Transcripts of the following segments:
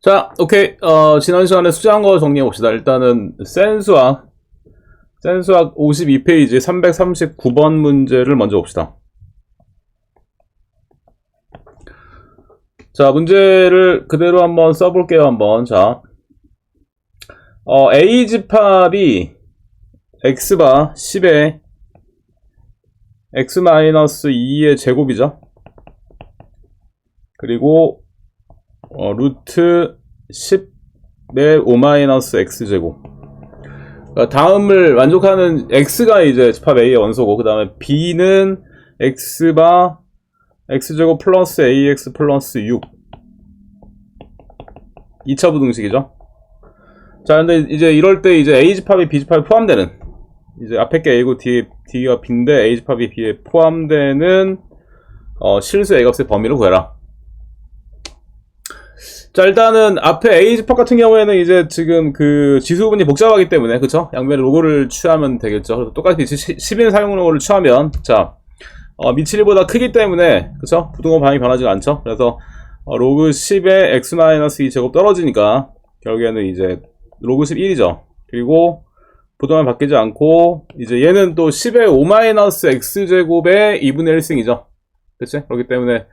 자, 오케이. 지난 시간에 숙제한 거 정리해 봅시다. 일단은 센수학 52페이지 339번 문제를 먼저 봅시다. 자, 문제를 그대로 한번 써볼게요. 한번. 자, A 집합이 x바 10의 x-2의 제곱이죠. 그리고 루트 10의 5-x제곱. 그러니까 다음을 만족하는 x가 이제 집합 A의 원소고, 그 다음에 b는 x바 x제곱 플러스 ax 플러스 6. 2차 부등식이죠. 자, 근데 이제 이럴 때 이제 A 집합이 B 집합에 포함되는, 이제 앞에 게 A고 D가 B인데 A 집합이 B에 포함되는 실수 A 값의 범위를 구해라. 자, 일단은 앞에 A 집합 같은 경우에는 이제 지금 그 지수분이 복잡하기 때문에, 그쵸? 양면에 로고를 취하면 되겠죠. 그래서 똑같이 10인 사용 로고를 취하면, 자, 밑이 1보다 크기 때문에, 그쵸? 부등호 방향이 변하지가 않죠? 그래서 로그 10에 x-2 제곱 떨어지니까 결국에는 이제 로그 11이죠. 그리고 부등호는 바뀌지 않고, 이제 얘는 또 10의 5-x제곱의 2분의 1승이죠. 그치? 그렇기 때문에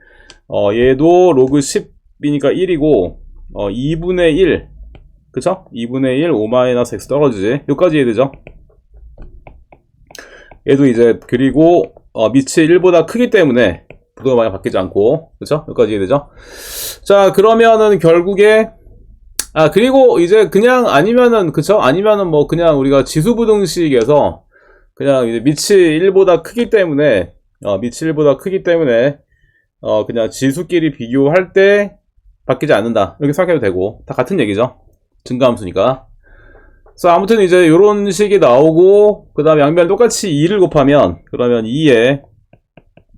얘도 로그 10이니까 1이고 2분의 1, 그쵸? 2분의 1 5-x 떨어지지. 여기까지 이해되죠? 얘도 이제, 그리고 밑이 1보다 크기 때문에 부등호 방향 바뀌지 않고, 그쵸? 여기까지 이해되죠? 자, 그러면은 결국에 그리고 이제 그냥 아니면은, 그쵸? 아니면은 뭐 그냥 우리가 지수부등식에서 그냥 이제 밑이 1보다 크기 때문에 그냥 지수끼리 비교할 때 바뀌지 않는다, 이렇게 생각해도 되고, 다 같은 얘기죠. 증가함수니까. 그래서 아무튼 이제 요런 식이 나오고, 그 다음에 양변 똑같이 2를 곱하면, 그러면 2에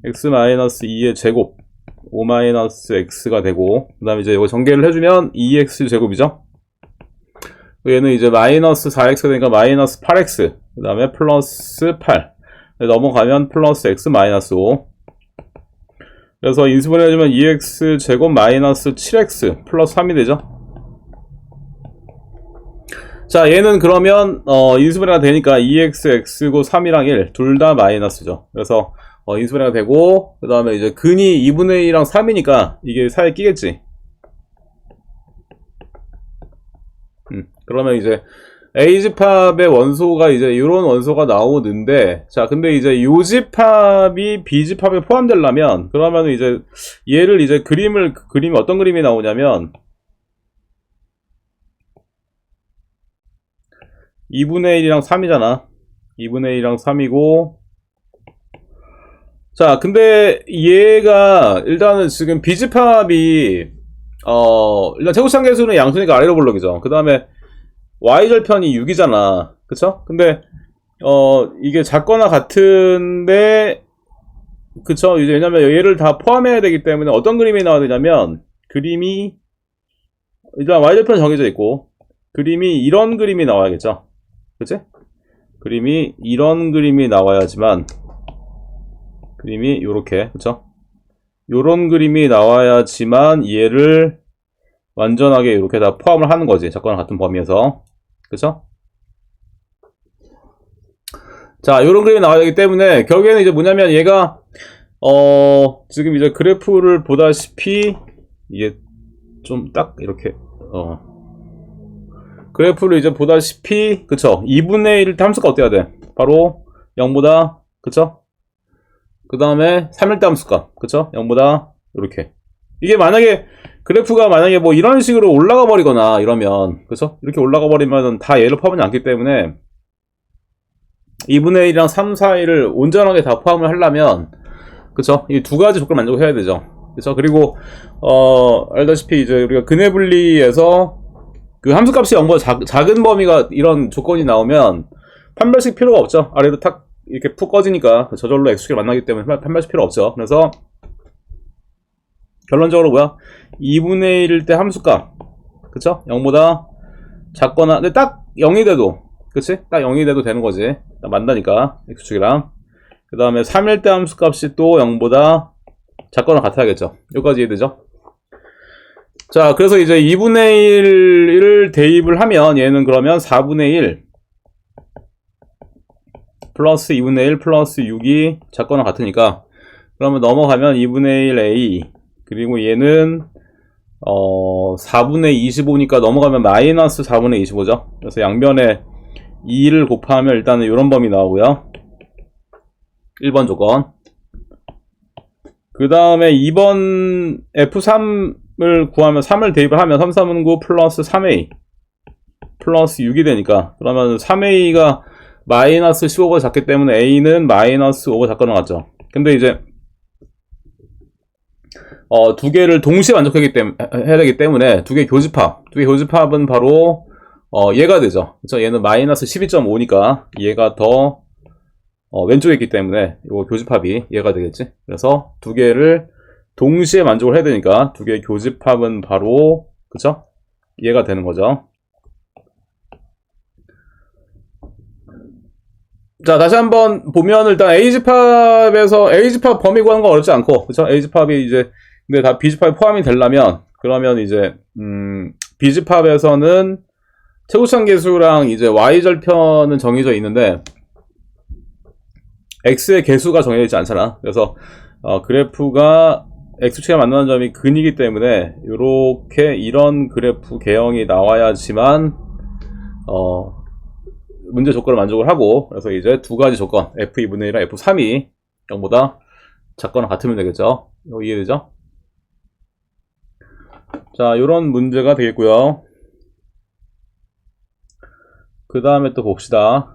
x-2의 제곱 5-x가 되고, 그 다음에 이제 이거 전개를 해주면 2x 제곱이죠. 얘는 이제 마이너스 4x가 되니까 마이너스 8x, 그 다음에 플러스 8, 넘어가면 플러스 x 마이너스 5. 그래서 인수분해 해주면 2x 제곱 마이너스 7x 플러스 3이 되죠. 자, 얘는 그러면 인수분해가 되니까 2x, x고 3이랑 1 둘 다 마이너스죠. 그래서 인수분해가 되고, 그 다음에 이제 근이 2분의 1이랑 3이니까 이게 사이에 끼겠지. 그러면 이제 A집합의 원소가 이제 이런 원소가 나오는데, 자, 근데 이제 요 집합이 B집합에 포함되려면, 그러면 이제 얘를 이제 그림이 어떤 그림이 나오냐면 2분의 1이랑 3이잖아. 2분의 1이랑 3이고, 자, 근데 얘가 일단은 지금 B집합이 일단 최고상계수는 양수니까 아래로 볼록이죠. 그 다음에 y절편이 6이잖아. 그쵸? 근데 이게 작거나 같은데, 그쵸? 이제 왜냐면 얘를 다 포함해야 되기 때문에 어떤 그림이 나와야 되냐면, 그림이 일단 y절편 정해져 있고, 그림이 이런 그림이 나와야겠죠. 그치? 그림이 이런 그림이 나와야지만, 그림이 요렇게, 그쵸? 요런 그림이 나와야지만 얘를 완전하게 이렇게 다 포함을 하는 거지. 작거나 같은 범위에서. 그쵸? 자, 요런 그림이 나와야 되기 때문에 결국에는 이제 뭐냐면 얘가 지금 이제 그래프를 보다시피, 이게 좀 딱 이렇게 그래프를 이제 보다시피, 그쵸? 2분의 1 함수가 어때야 돼? 바로 0보다, 그쵸? 그 다음에 3일대 함수값, 그쵸? 0보다 이렇게. 이게 만약에 그래프가 만약에 뭐 이런 식으로 올라가 버리거나 이러면, 그쵸? 이렇게 올라가 버리면 다 얘를 포함하지 않기 때문에 2분의 1이랑 3, 4일을 온전하게 다 포함을 하려면, 그쵸? 이 두 가지 조건을 만족해야 되죠. 그쵸? 그리고 알다시피 이제 우리가 근해 분리에서 그 함수값이 0보다 작은 범위가 이런 조건이 나오면 판별식 필요가 없죠. 아래로 탁 이렇게 푹 꺼지니까 저절로 x축을 만나기 때문에 판별식 필요 없죠. 그래서 결론적으로 뭐야? 2분의 1일 때 함수값, 그쵸? 0보다 작거나, 근데 딱 0이 돼도, 그치? 딱 0이 돼도 되는 거지. 딱 만나니까 x축이랑. 그 다음에 3일 때 함수값이 또 0보다 작거나 같아야겠죠. 여기까지 이해되죠? 자, 그래서 이제 2분의 1을 대입을 하면 얘는 그러면 4분의 1 플러스 2분의 1 플러스 6이 작거나 같으니까 그러면 넘어가면 2분의 1 a 그리고 얘는 4분의 25니까 넘어가면 마이너스 4분의 25죠. 그래서 양변에 2를 곱하면 일단은 이런 범위 나오고요. 1번 조건. 그 다음에 2번 F3을 구하면 3을 대입을 하면 3, 3은 9 플러스 3A 플러스 6이 되니까 그러면 3A가 마이너스 15가 작기 때문에 A는 마이너스 5가 작거나 같죠. 근데 이제 두 개를 동시에 해야 되기 때문에 두 개 교집합은 바로 얘가 되죠. 그쵸? 얘는 마이너스 12.5니까 얘가 더 왼쪽에 있기 때문에 이거 교집합이 얘가 되겠지. 그래서 두 개를 동시에 만족을 해야 되니까 두 개의 교집합은 바로 그쵸? 얘가 되는 거죠. 자, 다시 한번 보면 일단 A집합에서 A집합 범위 구하는 거 어렵지 않고 그쵸? A집합이 이제 근데 다 B집합에 포함이 되려면 그러면 이제 B집합에서는 최고치상 계수랑 이제 Y절편은 정해져 있는데 X의 개수가 정해져 있지 않잖아. 그래서 그래프가 X축에 만나는 점이 근이기 때문에 이런 그래프 개형이 나와야지만 문제 조건을 만족을 하고 그래서 이제 두 가지 조건 F2분의 1이랑 F3이 0보다 작거나 같으면 되겠죠. 이거 이해되죠? 자, 이런 문제가 되겠고요. 그 다음에 또 봅시다.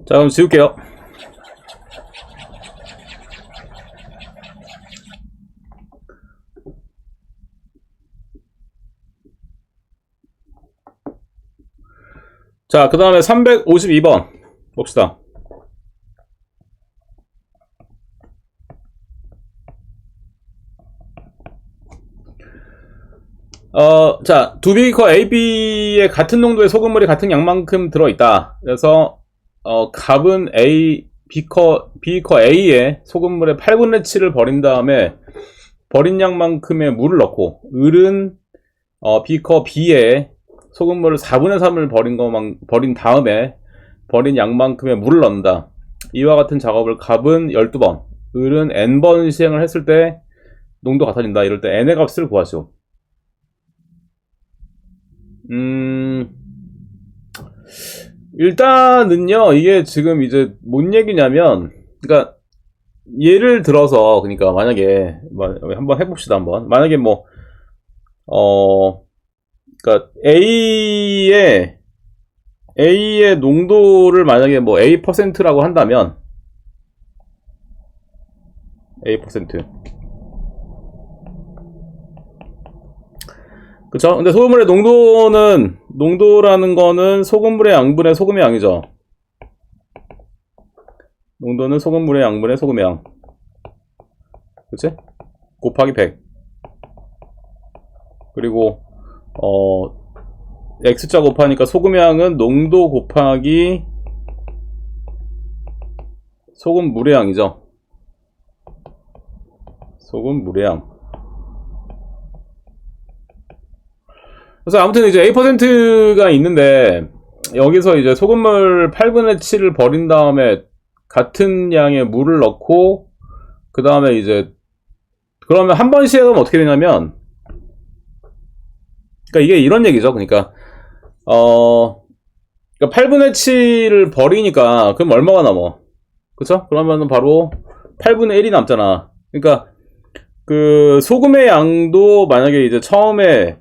자, 그럼 지울게요. 자, 그 다음에 352번 봅시다. 자, 두 비커 AB에 같은 농도의 소금물이 같은 양만큼 들어있다. 그래서 값은 비커 A에 소금물의 8분의 7을 버린 다음에 버린 양만큼의 물을 넣고 을은 비커 B에 소금물을 4분의 3을 버린 다음에 버린 양만큼의 물을 넣는다. 이와 같은 작업을 값은 12번, 을은 n번 시행을 했을 때 농도 같아진다. 이럴 때 n의 값을 구하시오. 일단은요, 이게 지금 이제 뭔 얘기냐면, 그러니까 예를 들어서 그러니까 만약에 한번 해봅시다. 한번 만약에 그러니까 A의 농도를 만약에 A%라고 한다면 A%. 그쵸? 근데 소금물의 농도라는 거는 소금물의 양분의 소금의 양이죠. 농도는 소금물의 양분의 소금의 양. 그치? 곱하기 100. 그리고 X자 곱하니까 소금의 양은 농도 곱하기 소금물의 양이죠. 소금물의 양. 그래서 아무튼 이제 A%가 있는데 여기서 이제 소금물 8분의 7을 버린 다음에 같은 양의 물을 넣고 그 다음에 이제 그러면 한 번 시행하면 어떻게 되냐면 그러니까 이게 이런 얘기죠. 그러니까 8분의 7을 버리니까 그럼 얼마가 남아? 그쵸? 그러면은 바로 8분의 1이 남잖아. 그러니까 그 소금의 양도 만약에 이제 처음에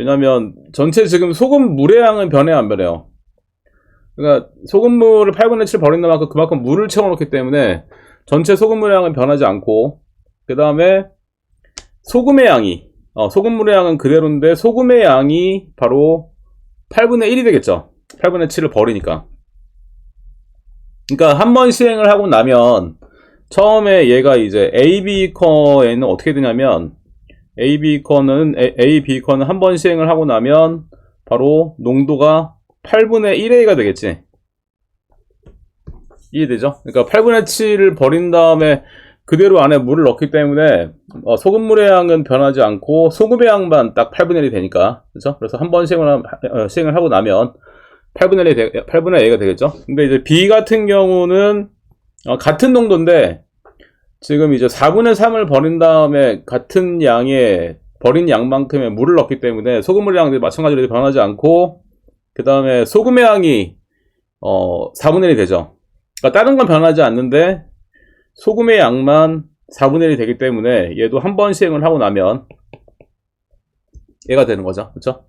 왜냐면 전체 지금 소금물의 양은 변해요, 안 변해요? 그러니까 소금물을 8분의 7 버린다 만큼 그만큼 물을 채워놓기 때문에 전체 소금물의 양은 변하지 않고 그 다음에 소금의 양이 소금물의 양은 그대로인데 소금의 양이 바로 8분의 1이 되겠죠. 8분의 7을 버리니까. 그러니까 한 번 시행을 하고 나면 처음에 얘가 이제 AB 커에는 어떻게 되냐면 AB 커는 한 번 시행을 하고 나면 바로 농도가 8분의 1A가 되겠지. 이해되죠? 그러니까 8분의 7을 버린 다음에 그대로 안에 물을 넣기 때문에 소금물의 양은 변하지 않고 소금의 양만 딱 8분의 1이 되니까, 그렇죠? 그래서 한 번 시행을 하고 나면 8분의 A가 되겠죠? 근데 이제 B 같은 경우는 같은 농도인데 지금 이제 4분의 3을 버린 다음에 같은 양의 버린 양만큼의 물을 넣기 때문에 소금물의 양도 마찬가지로 변하지 않고 그 다음에 소금의 양이 4분의 1이 되죠. 그러니까 다른 건 변하지 않는데 소금의 양만 4분의 1이 되기 때문에 얘도 한 번 시행을 하고 나면 얘가 되는 거죠. 그쵸?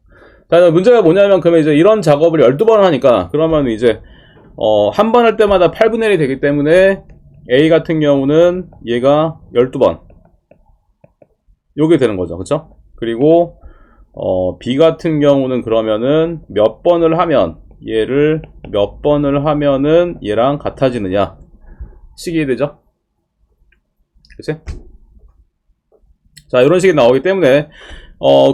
자, 문제가 뭐냐면 그러면 이제 이런 작업을 12번 하니까 그러면 이제 한 번 할 때마다 8분의 1이 되기 때문에 A 같은 경우는 얘가 12번 요게 되는 거죠. 그쵸? 그리고 B 같은 경우는 그러면은 몇 번을 하면 얘를 몇 번을 하면은 얘랑 같아지느냐 식이 되죠. 그치? 자, 이런 식이 나오기 때문에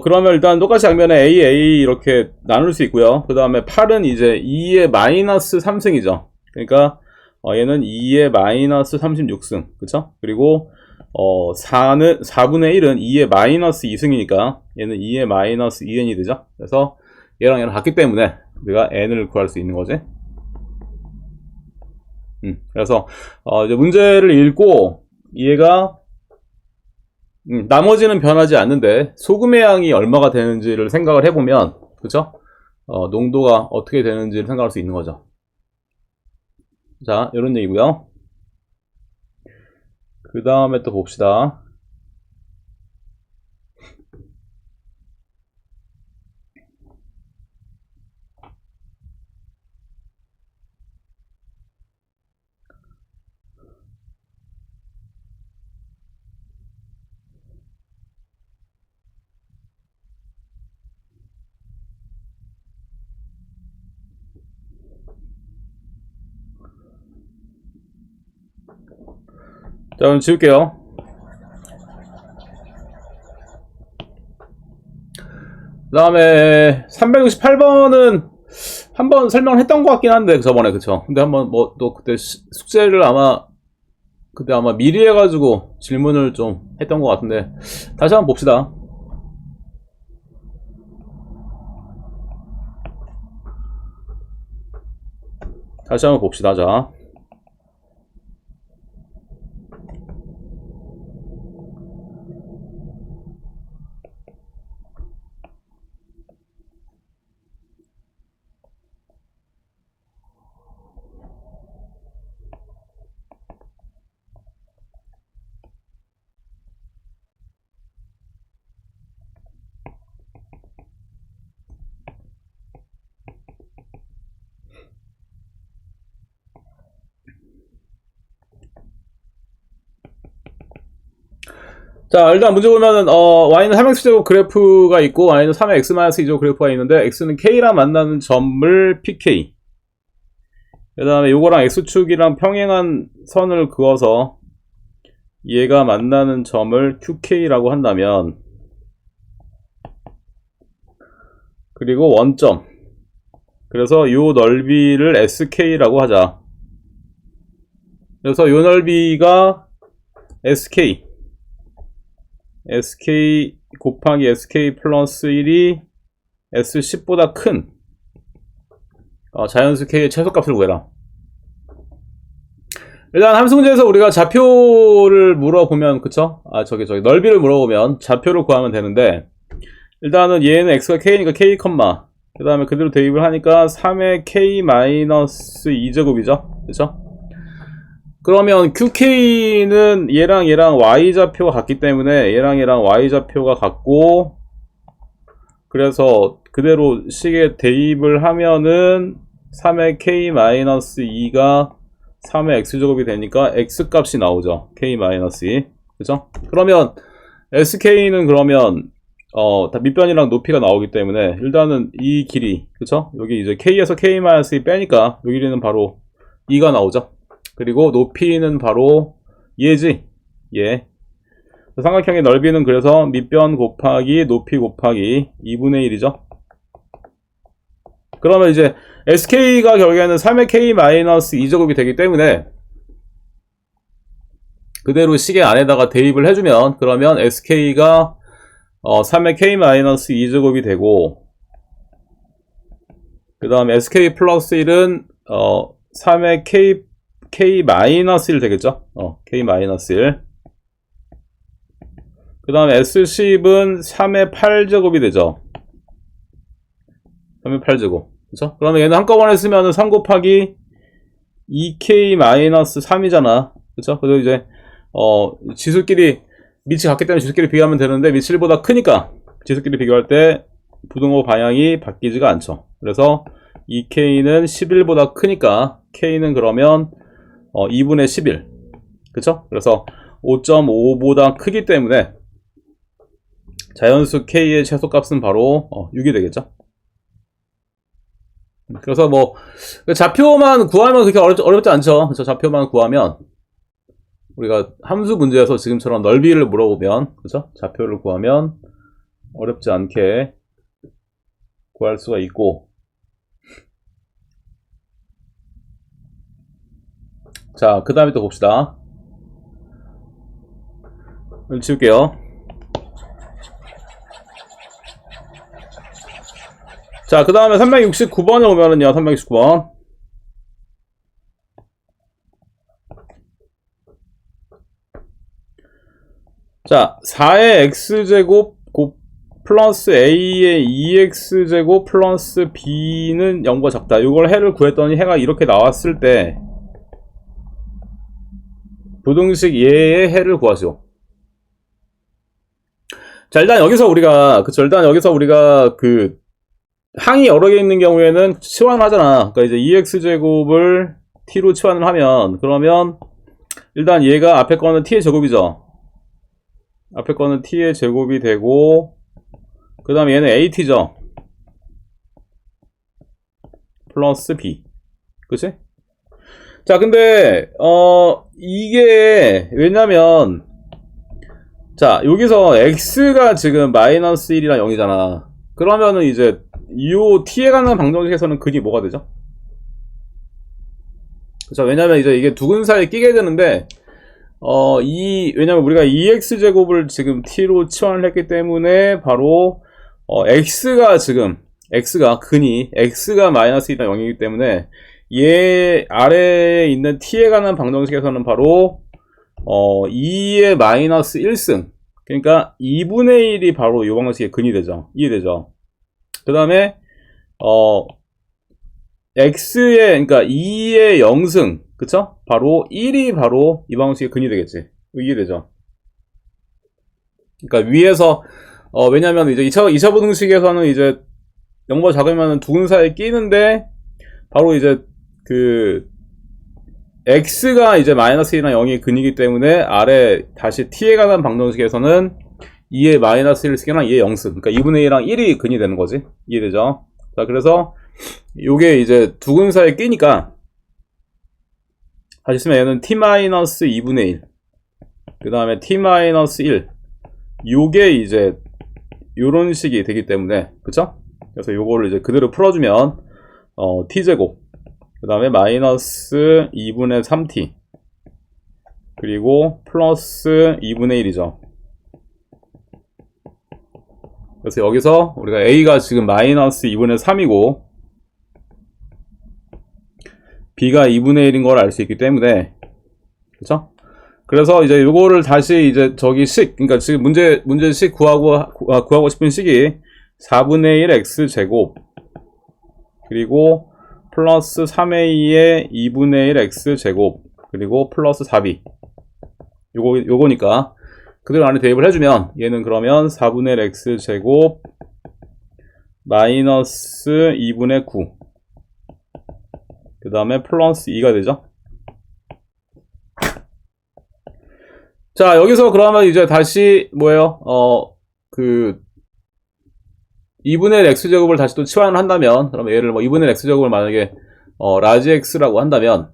그러면 일단 똑같이 양면에 A 이렇게 나눌 수 있고요. 그 다음에 8은 이제 2의 마이너스 3승이죠. 그러니까 얘는 2의 마이너스 36승. 그쵸? 그리고 4분의 1은 2의 마이너스 2승이니까 얘는 2의 마이너스 2n이 되죠. 그래서 얘랑 같기 때문에 우리가 n을 구할 수 있는 거지. 그래서 이제 문제를 읽고 얘가 나머지는 변하지 않는데 소금의 양이 얼마가 되는지를 생각을 해보면, 그쵸? 농도가 어떻게 되는지를 생각할 수 있는 거죠. 자, 이런 얘기고요. 그 다음에 또 봅시다. 자, 그럼 지울게요. 그 다음에 368번은 한번 설명을 했던 것 같긴 한데 저번에, 그쵸? 근데 한번 뭐 또 그때 숙제를 그때 아마 미리 해가지고 질문을 좀 했던 것 같은데 다시 한번 봅시다. 다시 한번 봅시다. 자, 자, 일단 문제 보면은 y는 3x제곱 그래프가 있고 y는 3의 x-2제곱 그래프가 있는데 x는 k랑 만나는 점을 pk, 그 다음에 요거랑 x축이랑 평행한 선을 그어서 얘가 만나는 점을 qk라고 한다면, 그리고 원점, 그래서 요 넓이를 sk라고 하자. 그래서 요 넓이가 sk 곱하기 sk 플러스 1이 s10보다 큰 자연수 k의 최소값을 구해라. 일단 함수 문제에서 우리가 좌표를 물어보면, 그쵸? 넓이를 물어보면 좌표를 구하면 되는데, 일단은 얘는 x가 k니까 k, 그 다음에 그대로 대입을 하니까 3의 k-2제곱이죠. 그쵸? 그러면 qk는 얘랑 y좌표가 같기 때문에 얘랑 y좌표가 같고, 그래서 그대로 식에 대입을 하면은 3의 k-2가 3의 x제곱이 되니까 x값이 나오죠. k-2. 그죠? 그러면 sk는 그러면 다 밑변이랑 높이가 나오기 때문에 일단은 이 길이, 그쵸? 여기 이제 k에서 k-2 빼니까 이 길이는 바로 2가 나오죠. 그리고 높이는 바로 얘지? 얘. 삼각형의 넓이는 그래서 밑변 곱하기 높이 곱하기 2분의 1이죠. 그러면 이제 sk가 결국에는 3의 k-2제곱이 되기 때문에 그대로 식의 안에다가 대입을 해주면 그러면 sk가 3의 k-2제곱이 되고 그 다음에 sk 플러스 1은 3의 k-1 되겠죠. k-1. 그 다음에 S10은 3의 8제곱이 되죠. 3의 8제곱. 그쵸? 그러면 얘는 한꺼번에 쓰면은 3 곱하기 2k-3이잖아. 그쵸? 그래서 이제, 지수끼리, 밑이 같기 때문에 지수끼리 비교하면 되는데, 밑이 1보다 크니까, 지수끼리 비교할 때, 부등호 방향이 바뀌지가 않죠. 그래서, 2k는 11보다 크니까, k는 그러면, 2분의 11. 그쵸? 그래서, 5.5보다 크기 때문에, 자연수 k의 최소값은 바로 6이 되겠죠. 그래서 뭐 좌표만 구하면 그렇게 어렵지 않죠. 그래서 좌표만 구하면 우리가 함수 문제에서 지금처럼 넓이를 물어보면 그렇죠? 좌표를 구하면 어렵지 않게 구할 수가 있고 자, 그 다음에 또 봅시다. 지울게요. 자, 그 다음에 369번에 오면은요, 369번. 자, 4의 x제곱 플러스 a의 2x제곱 플러스 b는 0보다 작다. 이걸 해를 구했더니 해가 이렇게 나왔을 때 부등식 얘의 해를 구하죠. 자, 일단 여기서 우리가 그 항이 여러 개 있는 경우에는 치환을 하잖아. 그러니까 이제 2x제곱을 t로 치환을 하면 그러면 일단 얘가 앞에 거는 t의 제곱이죠. 앞에 거는 t의 제곱이 되고 그 다음에 얘는 at죠. 플러스 b. 그치? 자, 근데 이게 왜냐면 자, 여기서 x가 지금 마이너스 1이랑 0이잖아. 그러면은 이제 이 t에 관한 방정식에서는 근이 뭐가 되죠? 그쵸? 왜냐면 이제 이게 두 근 사이에 끼게 되는데 왜냐면 우리가 2x제곱을 지금 t로 치환을 했기 때문에 바로 x가 근이 x가 마이너스 1이랑 0이기 때문에 얘 아래에 있는 t에 관한 방정식에서는 바로 2의 마이너스 1승 그러니까 2분의 1이 바로 이 방정식의 근이 되죠. 이해되죠? 그 다음에 x의 그러니까 2의 0승 그쵸? 바로 1이 바로 이 방정식의 근이 되겠지. 이해되죠? 그러니까 위에서 왜냐면 이제 2차 부등식에서는 이제 0보다 작으면 두 근 사이에 끼는데 바로 이제 그 x가 이제 마이너스 1이나 0이 근이기 때문에 아래 다시 t에 관한 방정식에서는 2의 마이너스 1승이랑 2의 0승 그러니까 2분의 1이랑 1이 근이 되는 거지. 이해되죠? 자, 그래서 요게 이제 두 근 사이에 끼니까 다시 쓰면 얘는 t-2분의 1 그 다음에 t-1 요게 이제 요런 식이 되기 때문에 그쵸? 그래서 요거를 이제 그대로 풀어주면 t제곱 그 다음에 마이너스 2분의 3t 그리고 플러스 2분의 1이죠. 그래서 여기서 우리가 a가 지금 마이너스 2분의 3이고 b가 2분의 1인 걸 알 수 있기 때문에 그쵸? 그래서 이제 요거를 다시 이제 저기 그러니까 지금 문제식 구하고 싶은 식이 4분의 1 x제곱 그리고 플러스 3a의 2분의 1 x제곱 그리고 플러스 4b 요거니까 그대로 안에 대입을 해주면 얘는 그러면 4분의 1 x제곱 마이너스 2분의 9 그 다음에 플러스 2가 되죠. 자, 여기서 그러면 이제 다시 뭐예요? 2분의 1 x제곱을 다시 또 치환을 한다면 그러면 얘를 뭐 2분의 1 x제곱을 만약에 라지 x라고 한다면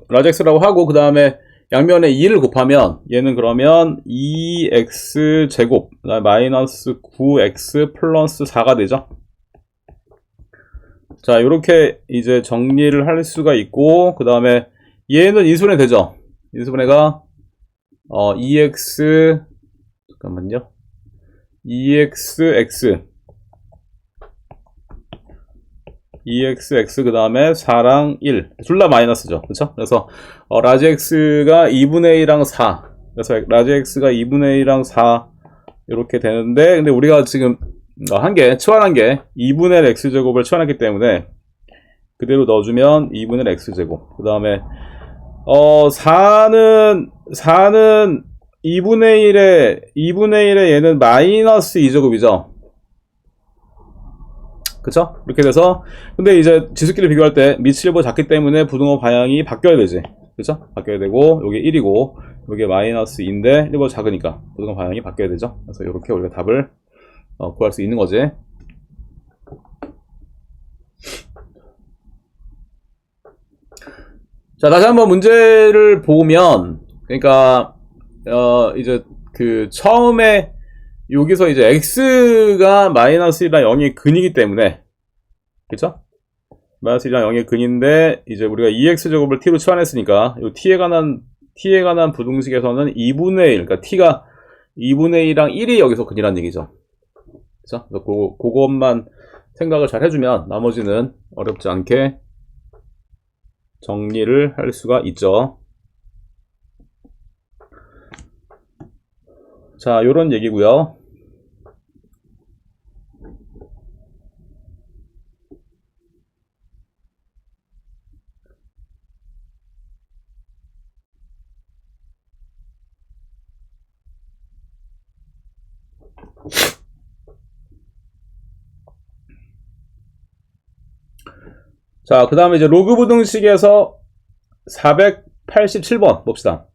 라지 x라고 하고 그 다음에 양면에 2를 곱하면 얘는 그러면 2x 제곱 그다음에 마이너스 9x 플러스 4가 되죠. 자, 요렇게 이제 정리를 할 수가 있고 그 다음에 얘는 인수분해 되죠. 인수분해가 2x 잠깐만요. 2xx 그 다음에 4랑 1 둘 다 마이너스죠. 그쵸? 그래서 라지 x가 2분의 1랑 4 그래서 라지 x가 2분의 1랑 4 이렇게 되는데 근데 우리가 지금 치환한 게 2분의 1 x제곱을 치환했기 때문에 그대로 넣어주면 2분의 1 x제곱 그 다음에 4는 2분의 1에 얘는 마이너스 2제곱이죠. 그쵸? 이렇게 돼서 근데 이제 지수끼리 비교할 때 밑이 1보다 작기 때문에 부등호 방향이 바뀌어야 되지. 그쵸? 바뀌어야 되고 요게 1이고 요게 마이너스 2인데 1보다 작으니까 부등호 방향이 바뀌어야 되죠. 그래서 이렇게 우리가 답을 구할 수 있는 거지. 자, 다시 한번 문제를 보면 그러니까 이제 그 처음에 여기서 이제 x가 마이너스 1이랑 0의 근이기 때문에 그쵸? 마이너스 1이랑 0의 근인데 이제 우리가 2x제곱을 t로 치환했으니까 이 t에 관한 부등식에서는 2분의 1 그러니까 t가 2분의 1이랑 1이 여기서 근이란 얘기죠. 그쵸? 그래서 그것만 생각을 잘 해주면 나머지는 어렵지 않게 정리를 할 수가 있죠. 자, 요런 얘기고요. 자, 그 다음에 이제 로그 부등식에서 487번 봅시다.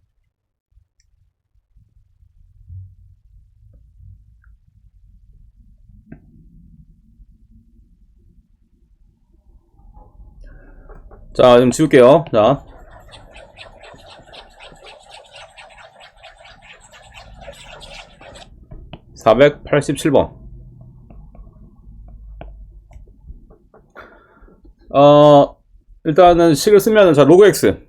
자, 좀 지울게요. 자. (487번) 일단은 식을 쓰면은 자 로그 x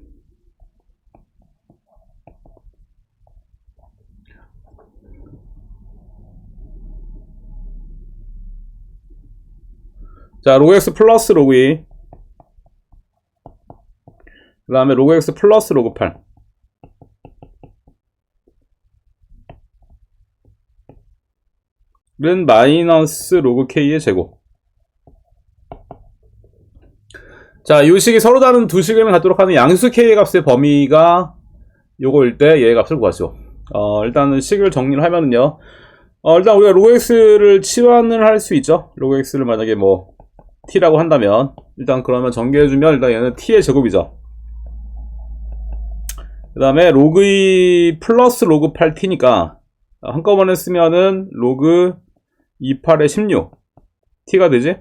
자 로그 x 플러스 로그 2 그 다음에 로그 x 플러스 로그 8 는 마이너스 로그 k의 제곱. 자, 이 식이 서로 다른 두 식을 갖도록 하는 양수 k의 값의 범위가 요거일 때 얘의 값을 구하죠. 일단은 식을 정리를 하면은요. 일단 우리가 로그 x를 치환을 할 수 있죠. 로그 x를 만약에 뭐 t라고 한다면 일단 그러면 전개해주면 일단 얘는 t의 제곱이죠. 그 다음에 로그 2 플러스 로그 8t니까 한꺼번에 쓰면은 로그 28에 16 t가 되지.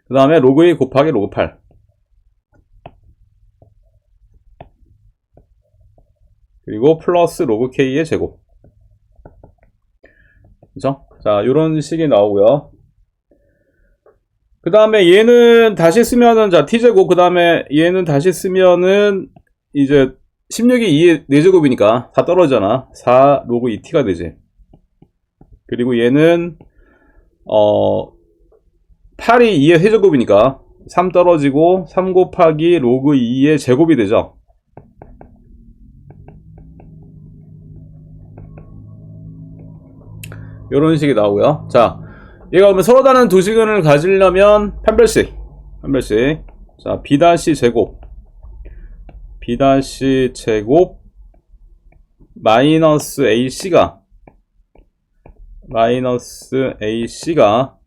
그 다음에 로그 2 곱하기 로그 8 그리고 플러스 로그 k의 제곱. 그쵸? 자, 요런 식이 나오고요. 그 다음에 얘는 다시 쓰면은 자 t제곱 그 다음에 얘는 다시 쓰면은 이제 16이 2의 4제곱이니까 다 떨어지잖아. 4 로그 2t가 되지. 그리고 얘는 8이 2의 세제곱이니까 3 떨어지고 3 곱하기 로그 2의 제곱이 되죠. 이런 식이 나오고요. 자, 얘가 그러면 서로 다른 두 식을 가지려면 판별식. 자, b' 제곱 마이너스 ac가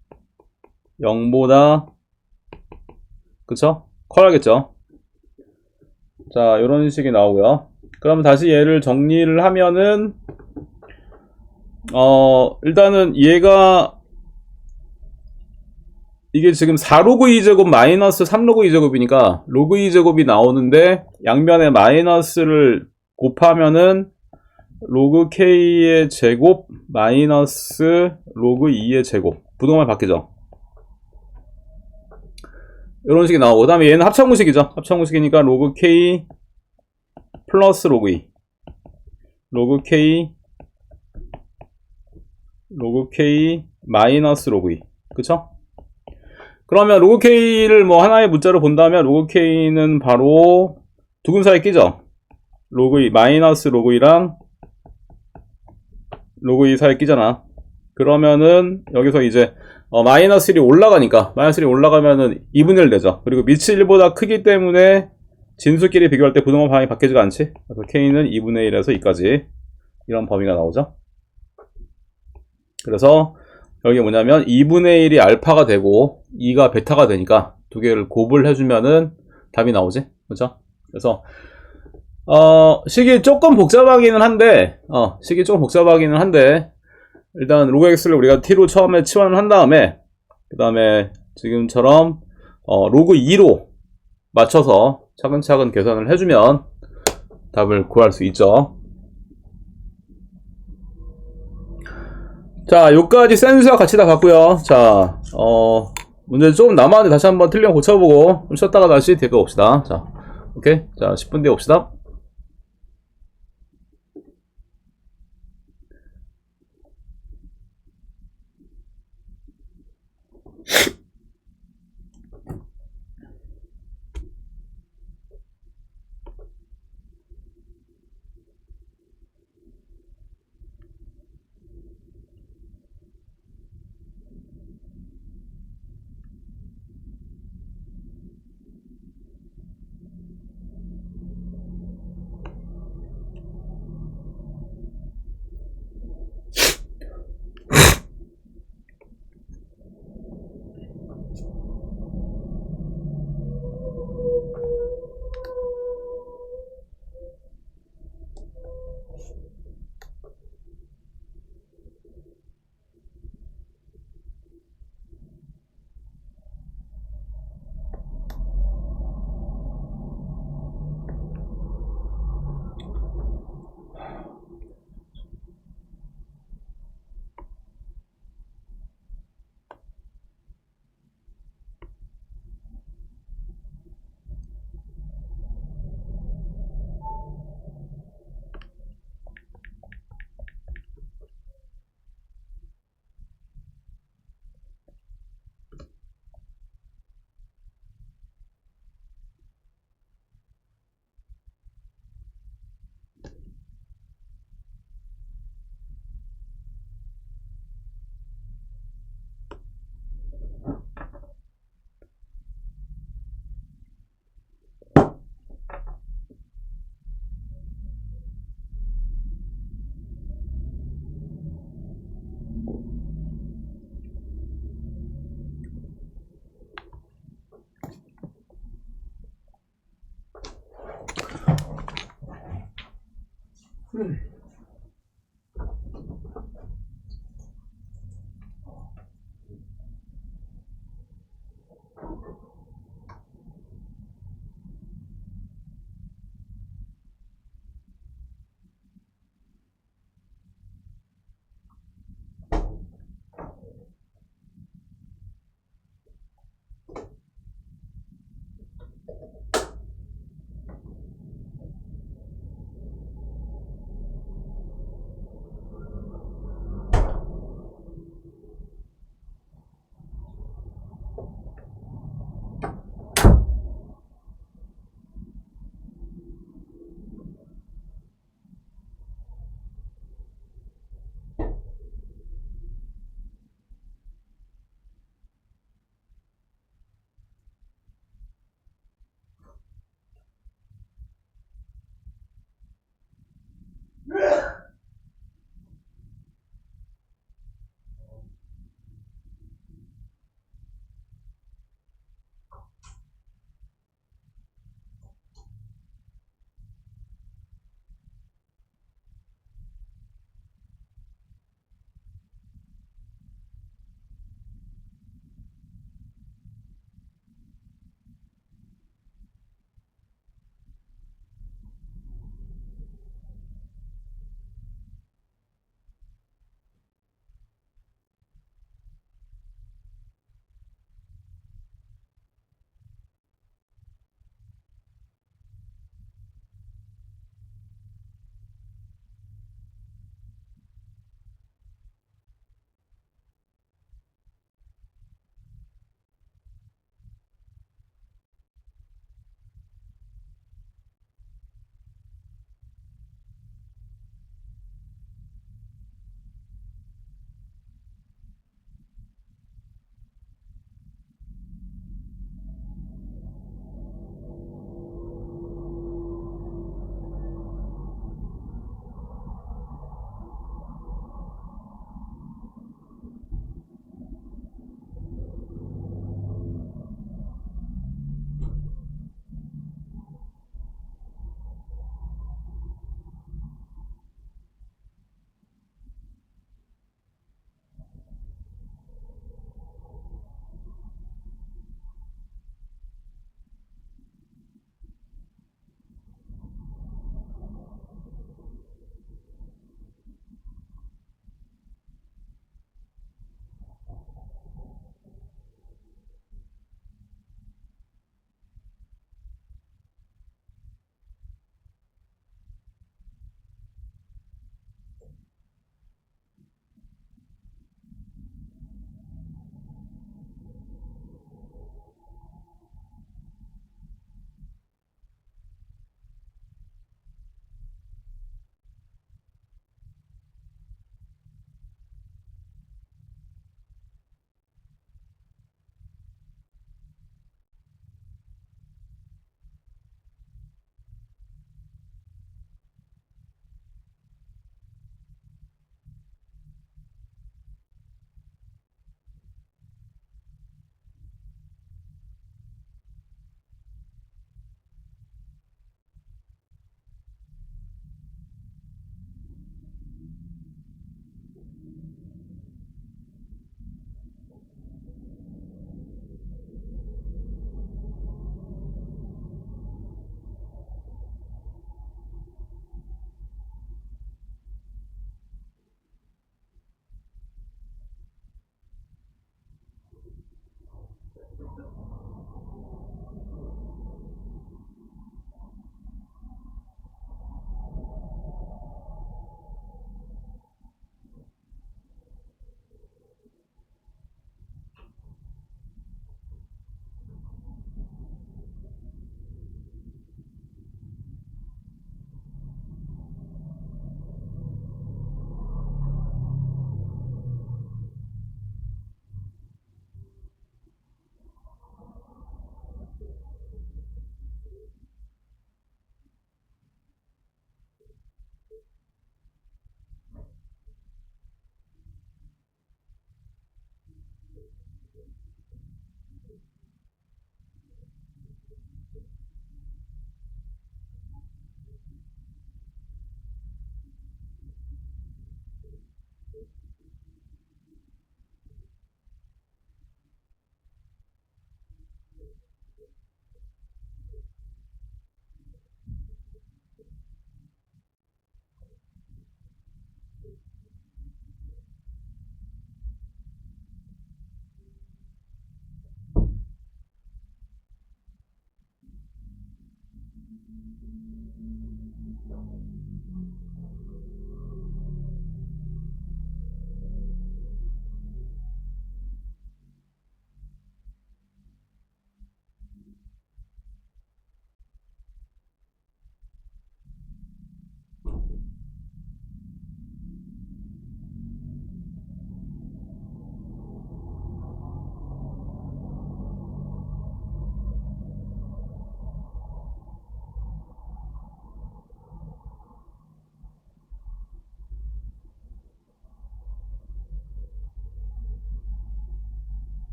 0보다 그쵸? 커야겠죠. 자, 요런 식이 나오고요. 그럼 다시 얘를 정리를 하면은 일단은 얘가 이게 지금 4로그 2제곱 마이너스 3로그 2제곱이니까 로그 2제곱이 나오는데 양변에 마이너스를 곱하면은 로그 K의 제곱 마이너스 로그 2의 제곱 부동만 바뀌죠. 이런 식이 나오고 그 다음에 얘는 합창구식이죠. 합창구식이니까 로그 K 플러스 로그 2 로그 K 마이너스 로그 2 그쵸? 그러면 로그 K를 뭐 하나의 문자로 본다면 로그 K는 바로 두 근 사이에 끼죠. 로그 2 마이너스 로그 2랑 로그 2 사이에 끼잖아. 그러면은 여기서 이제 마이너스 1이 올라가니까 마이너스 1이 올라가면은 2분의 1 되죠. 그리고 밑이 1보다 크기 때문에 진수끼리 비교할 때 부동한 방향이 바뀌지가 않지. 그래서 K는 2분의 1에서 2까지 이런 범위가 나오죠. 그래서 여기 뭐냐면 2분의 1이 알파가 되고 2가 베타가 되니까 두 개를 곱을 해주면은 답이 나오지. 그렇죠? 그래서 식이 조금 복잡하기는 한데 일단 로그 x를 우리가 t로 처음에 치환을 한 다음에 그 다음에 지금처럼 로그 2로 맞춰서 차근차근 계산을 해주면 답을 구할 수 있죠. 자, 요까지 센수와 같이 다 봤고요. 자, 문제 조금 남았는데 다시 한번 틀리면 고쳐보고 좀 쉬었다가 다시 대표 봅시다. 자, 오케이. 자, 10분 뒤에 봅시다.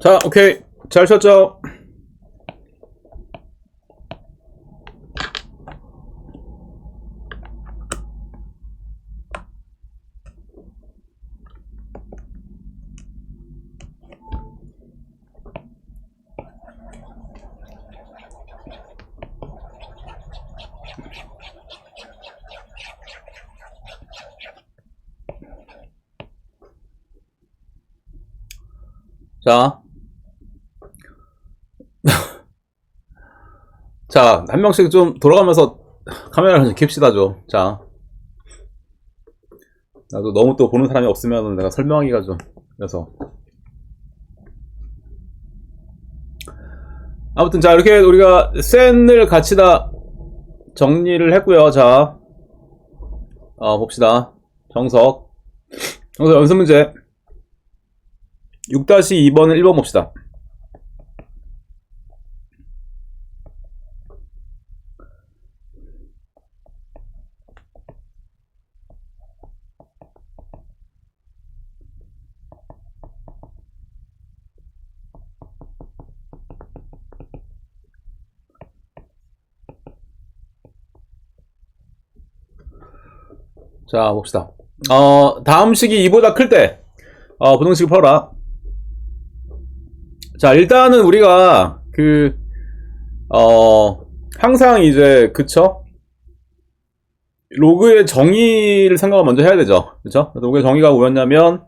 자, 오케이. 잘 쳤죠? 자, 자, 한 명씩 좀 돌아가면서 카메라를 좀 캡시다 좀. 자, 나도 너무 또 보는 사람이 없으면 내가 설명하기가 좀 그래서. 아무튼 자, 이렇게 우리가 센을 같이 다 정리를 했고요. 자, 봅시다. 정석 연습 문제 6-2번을 1번 봅시다. 자, 봅시다. 다음 식이 2보다 클 때, 부등식을 풀어라. 자, 일단은 우리가, 항상 이제, 그쵸? 로그의 정의를 생각을 먼저 해야 되죠. 그쵸? 로그의 정의가 뭐였냐면,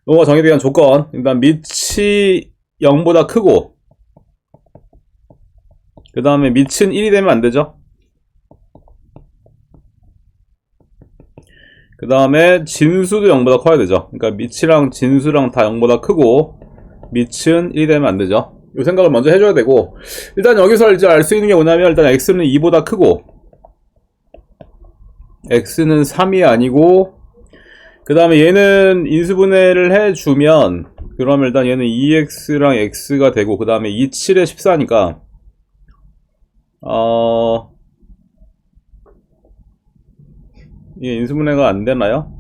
로그가 정의에 대한 조건, 일단 밑이 0보다 크고, 그 다음에 밑은 1이 되면 안 되죠. 그 다음에 진수도 0보다 커야 되죠. 그러니까 밑이랑 진수랑 다 0보다 크고 밑은 1이 되면 안 되죠. 이 생각을 먼저 해줘야 되고, 일단 여기서 이제 알 수 있는 게 뭐냐면, 일단 x는 2보다 크고 x는 3이 아니고, 그 다음에 얘는 인수분해를 해주면, 그러면 일단 얘는 2x랑 x가 되고, 그 다음에 2, 7에 14니까 이게 인수분해가 안 되나요?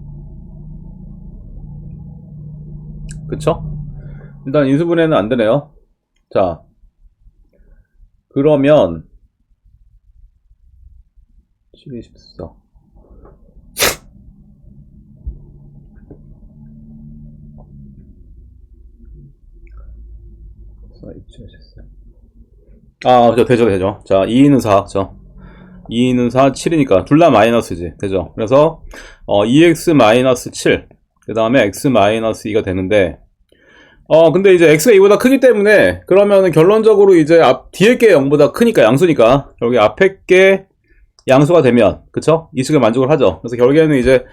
그쵸? 일단 인수분해는 안 되네요. 자, 그러면 7, 24 되죠. 자, 2는 4, 그쵸? 2는 4, 7이니까 둘 다 마이너스지. 되죠? 그래서 2x-7, 그 다음에 x-2가 되는데, 근데 이제 x가 2보다 크기 때문에, 그러면은 결론적으로 이제 뒤에 게 0보다 크니까, 양수니까 여기 앞에 게 양수가 되면, 그쵸? 이 식을 만족을 하죠. 그래서 결국에는 이제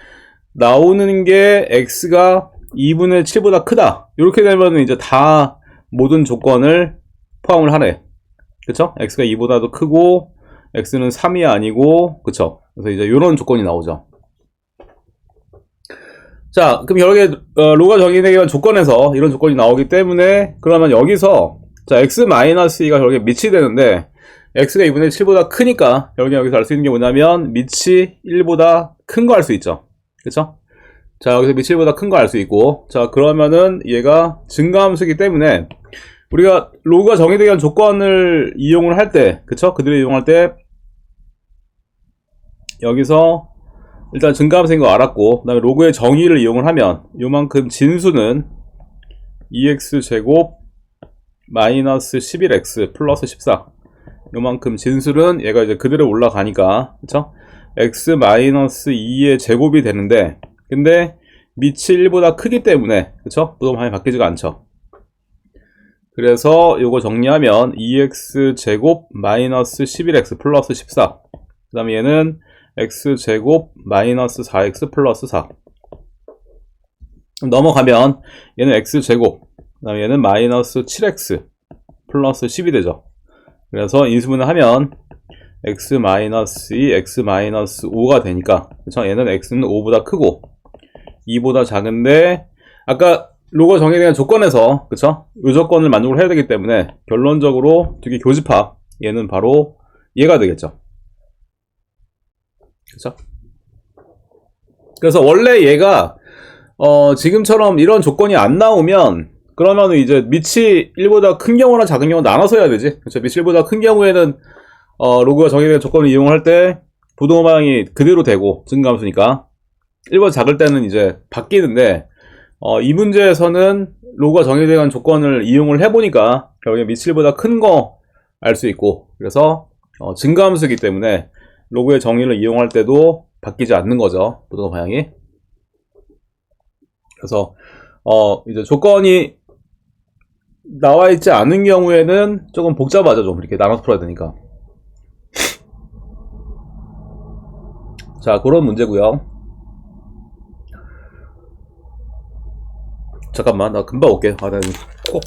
나오는 게 x가 2분의 7보다 크다, 이렇게 되면은 이제 다 모든 조건을 포함을 하네. 그쵸? x가 2보다도 크고 x는 3이 아니고, 그쵸? 그래서 이제 이런 조건이 나오죠. 자, 그럼 여기에 로가 정의되기 조건에서 이런 조건이 나오기 때문에, 그러면 여기서 자, x-2가 결국에 밑이 되는데, x가 2분의 7보다 크니까 결국에 여기서 알 수 있는 게 뭐냐면 밑이 1보다 큰 거 알 수 있죠. 그쵸? 자, 여기서 밑이 1보다 큰 거 알 수 있고, 자, 그러면은 얘가 증가함수이기 때문에 우리가 로그가 정의되기 위한 조건을 이용을 할 때, 그쵸? 그들을 이용할 때 여기서 일단 증가함수인 거 알았고, 그 다음에 로그의 정의를 이용을 하면 요만큼 진수는 2x제곱 마이너스 11x 플러스 14, 요만큼 진수는 얘가 이제 그대로 올라가니까, 그쵸? x-2의 제곱이 되는데, 근데 밑이 1보다 크기 때문에, 그쵸? 부동 방향이 바뀌지가 않죠. 그래서 요거 정리하면 2x제곱 마이너스 11x 플러스 14, 그 다음에 얘는 x제곱 마이너스 4x 플러스 4. 넘어가면 얘는 x제곱, 그 다음에 얘는 마이너스 7x 플러스 10이 되죠. 그래서 인수분해 하면 x-2, x-5가 되니까, 그쵸? 얘는 x는 5보다 크고 2보다 작은데, 아까 로그 정의된 조건에서, 그쵸? 이 조건을 만족을 해야 되기 때문에 결론적으로 두 개 교집합, 얘는 바로 얘가 되겠죠. 그쵸? 그래서 원래 얘가 지금처럼 이런 조건이 안 나오면, 그러면 이제 밑이 1보다 큰 경우나 작은 경우 나눠서 해야 되지. 그쵸? 밑이 1보다 큰 경우에는 로그가 정의된 조건을 이용할 때 부동호 방향이 그대로 되고, 증가함수니까 1보다 작을 때는 이제 바뀌는데, 이 문제에서는 로그가 정의된 조건을 이용을 해보니까 결국에 밑이 1보다 큰 거 알 수 있고, 그래서 증가함수이기 때문에 로그의 정의를 이용할 때도 바뀌지 않는 거죠, 부동호 방향이. 그래서 이제 조건이 나와 있지 않은 경우에는 조금 복잡하죠. 좀 이렇게 나눠서 풀어야 되니까. 자, 그런 문제고요. 잠깐만, 나 금방 올게. 아, 나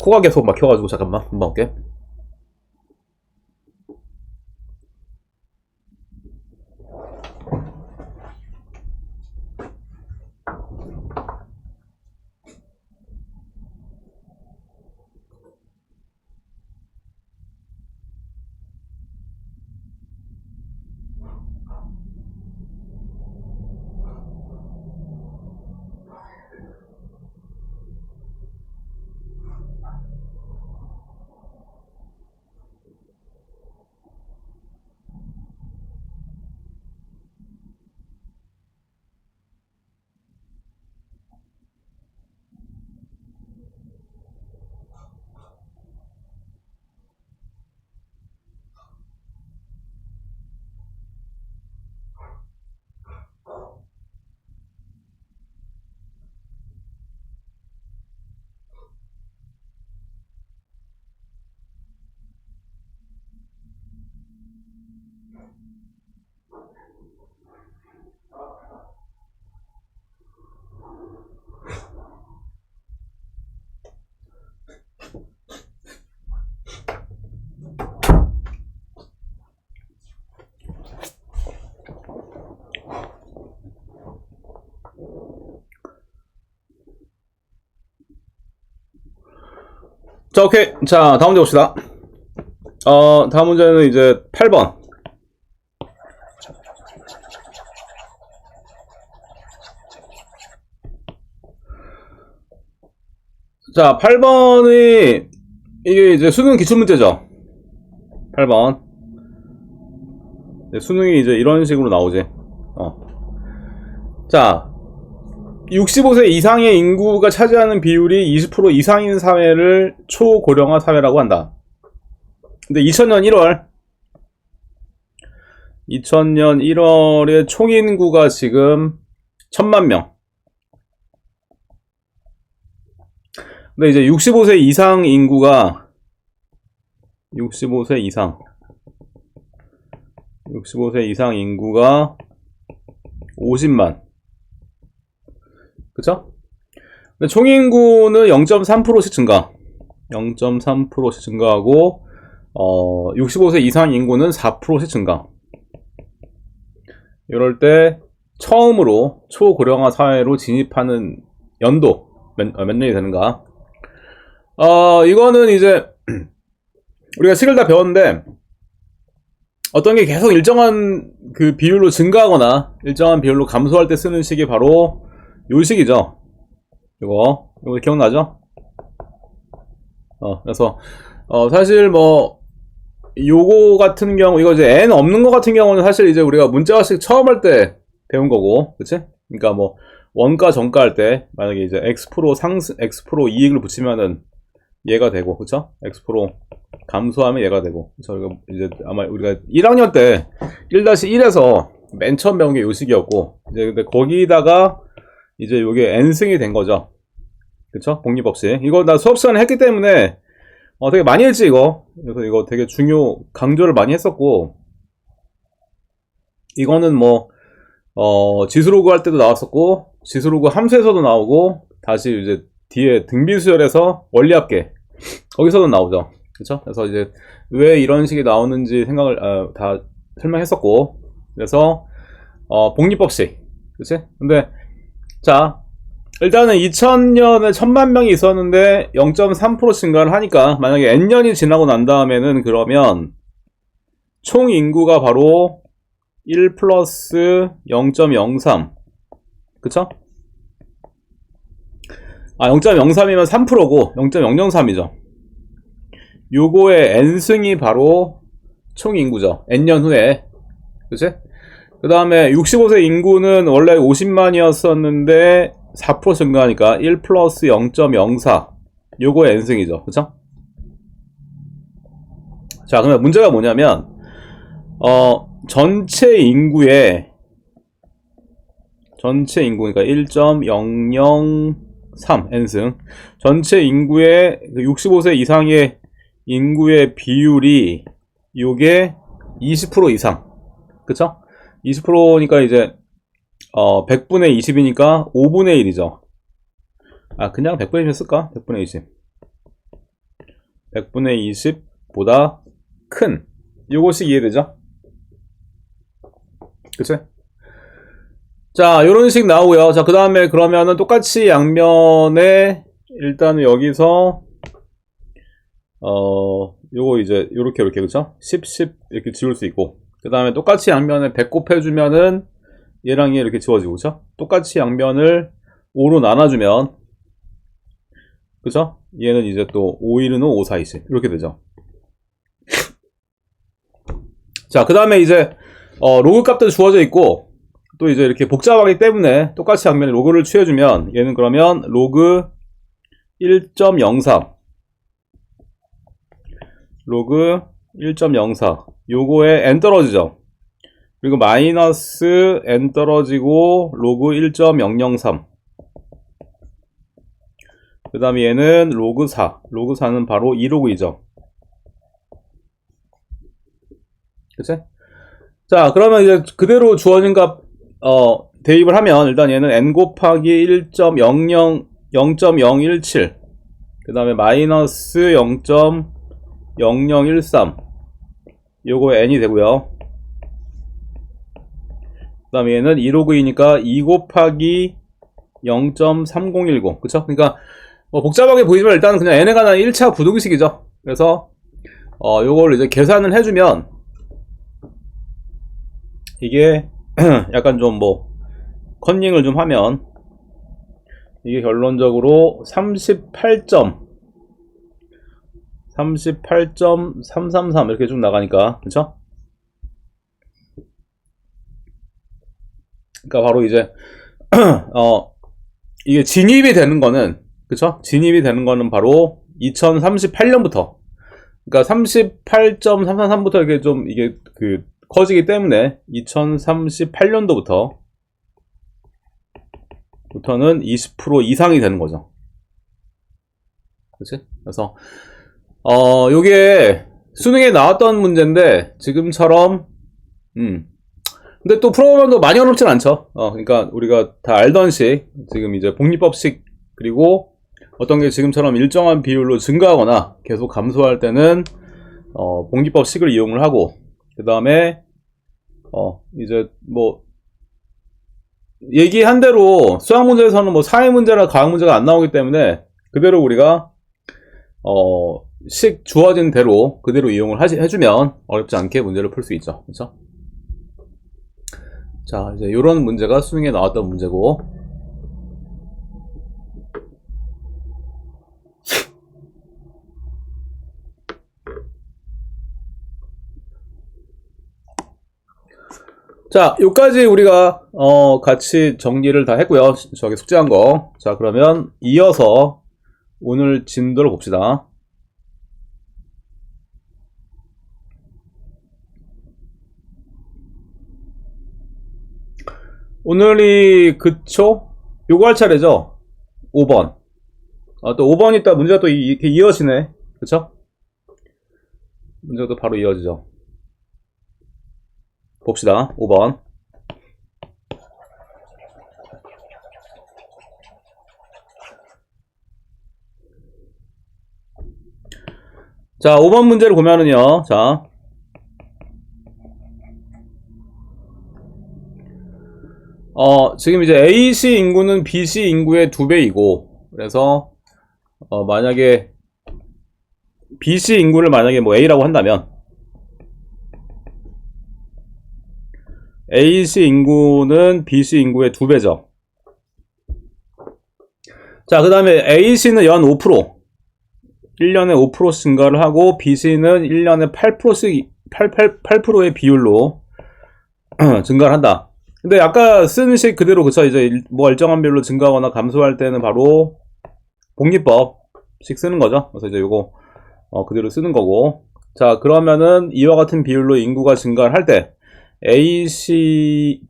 코가 계속 막혀가지고 잠깐만, 금방 올게. 자, 오케이. 자, 다음 문제 봅시다. 다음 문제는 이제 8번. 자, 8번이, 이게 이제 수능 기출문제죠. 8번. 수능이 이제 이런 식으로 나오지. 자, 65세 이상의 인구가 차지하는 비율이 20% 이상인 사회를 초고령화 사회라고 한다. 근데 2000년 1월에 총인구가 지금 1000만 명. 근데 이제 65세 이상 인구가 65세 이상 인구가 50만. 그쵸? 근데 총인구는 0.3%씩 증가. 0.3%씩 증가하고 65세 이상 인구는 4%씩 증가. 이럴 때 처음으로 초고령화 사회로 진입하는 연도 몇 년이 되는가? 이거는 이제 우리가 식을 다 배웠는데 어떤 게 계속 일정한 그 비율로 증가하거나 일정한 비율로 감소할 때 쓰는 식이 바로 요 식이죠. 이거 기억나죠? 그래서 사실 뭐 요거 같은 경우 이거 이제 n 없는 거 같은 경우는 사실 이제 우리가 문자식 처음 할 때 배운 거고, 그치? 그러니까 뭐 원가 정가 할 때 만약에 이제 x% 이익을 붙이면은 얘가 되고, 그쵸? x% 감소하면 얘가 되고. 그쵸? 이제 아마 우리가 1학년 때 1-1에서 맨 처음 배운 게 요 식이었고, 이제 근데 거기다가 이제 요게 n승이 된 거죠. 그쵸? 복리법칙. 이거 나 수업 시간에 했기 때문에 되게 많이 했지 이거. 그래서 이거 되게 강조를 많이 했었고, 이거는 뭐 지수로그 할 때도 나왔었고, 지수로그 함수에서도 나오고, 다시 이제 뒤에 등비수열에서 원리합계 거기서도 나오죠. 그쵸? 그래서 이제 왜 이런 식이 나오는지 생각을 다 설명했었고, 그래서 복리법칙. 그치? 근데 자, 일단은 2000년에 1000만 명이 있었는데 0.3% 증가를 하니까 만약에 n년이 지나고 난 다음에는 그러면 총 인구가 바로 1 플러스 0.03. 그쵸? 0.03이면 3%고 0.003이죠. 요거의 n승이 바로 총 인구죠. n년 후에. 그치? 그 다음에 65세 인구는 원래 50만이었었는데 4% 증가하니까 1 플러스 0.04. 요거의 n승이죠. 그쵸? 자, 그러면 문제가 뭐냐면 전체 인구니까 1.003 3, n승. 전체 인구의 65세 이상의 인구의 비율이 요게 20% 이상. 그쵸? 20%니까 이제 100분의 20이니까 5분의 1이죠. 아, 그냥 100분의 20 쓸까? 100분의 20. 100분의 20보다 큰. 요것이 이해되죠? 그치? 자, 요런 식 나오고요. 자, 그 다음에 그러면은 똑같이 양면에 일단은 여기서 요거 이제 요렇게 그쵸? 10, 10 이렇게 지울 수 있고, 그 다음에 똑같이 양면에 100 곱해주면은 얘랑 얘 이렇게 지워지고, 그쵸? 똑같이 양면을 5로 나눠주면, 그쵸? 얘는 이제 또 5, 1은 5, 4, 20 이렇게 되죠. 자, 그 다음에 이제 로그 값도 주어져 있고, 또 이제 이렇게 복잡하기 때문에 똑같이 양면에 로그를 취해주면 얘는 그러면 로그 1.04 로그 1.04 요거에 n 떨어지죠. 그리고 마이너스 n 떨어지고 로그 1.003 그 다음에 얘는 로그 4 로그 4는 바로 2로그이죠. 그치? 자, 그러면 이제 그대로 주어진 값 대입을 하면 일단 얘는 n 곱하기 0.017 그 다음에 마이너스 0.0013 요거 n이 되고요. 그 다음에 얘는 2로그이니까 2 곱하기 0.3010 그쵸? 그러니까 복잡하게 보이지만 일단 그냥 n에 관한 1차 부등식이죠. 그래서 요걸 이제 계산을 해주면 이게 약간 좀 컨닝을 좀 하면 이게 결론적으로 38.333 이렇게 좀 나가니까, 그쵸? 그러니까 바로 이제 이게 진입이 되는 거는, 그쵸? 진입이 되는 거는 바로 2038년부터, 그러니까 38.333부터 이렇게 좀 이게 커지기 때문에 2038년도부터는 20% 이상이 되는 거죠. 그치? 그래서 요게 수능에 나왔던 문제인데 지금처럼 근데 또 풀어보면 또 많이 어렵진 않죠. 그러니까 우리가 다 알던 식, 지금 이제 복리법식, 그리고 어떤 게 지금처럼 일정한 비율로 증가하거나 계속 감소할 때는 복리법식을 이용을 하고, 그 다음에 이제 얘기한 대로 수학 문제에서는 사회 문제나 과학 문제가 안 나오기 때문에 그대로 우리가 식 주어진 대로 그대로 이용을 해주면 어렵지 않게 문제를 풀 수 있죠. 그렇죠? 자, 이제 요런 문제가 수능에 나왔던 문제고, 자, 요까지 우리가 같이 정리를 다 했고요. 저기 숙제한 거. 자, 그러면 이어서 오늘 진도를 봅시다. 오늘이 그쵸? 요거 할 차례죠? 5번. 또 5번 있다 문제가 또 이렇게 이어지네. 그쵸? 문제가 또 바로 이어지죠. 봅시다. 5번. 자, 5번 문제를 보면은요. 자, 지금 이제 AC 인구는 BC 인구의 2배이고, 그래서 만약에 BC 인구를 만약에 A라고 한다면 AC 인구는 BC 인구의 2배죠. 자, 그 다음에 AC는 연 5%, 1년에 5% 증가를 하고, BC는 1년에 8%의 비율로 증가를 한다. 근데 아까 쓴 식 그대로, 그쵸? 이제 일정한 비율로 증가하거나 감소할 때는 바로 복리법식 쓰는 거죠. 그래서 이제 요거 그대로 쓰는 거고. 자, 그러면은 이와 같은 비율로 인구가 증가를 할 때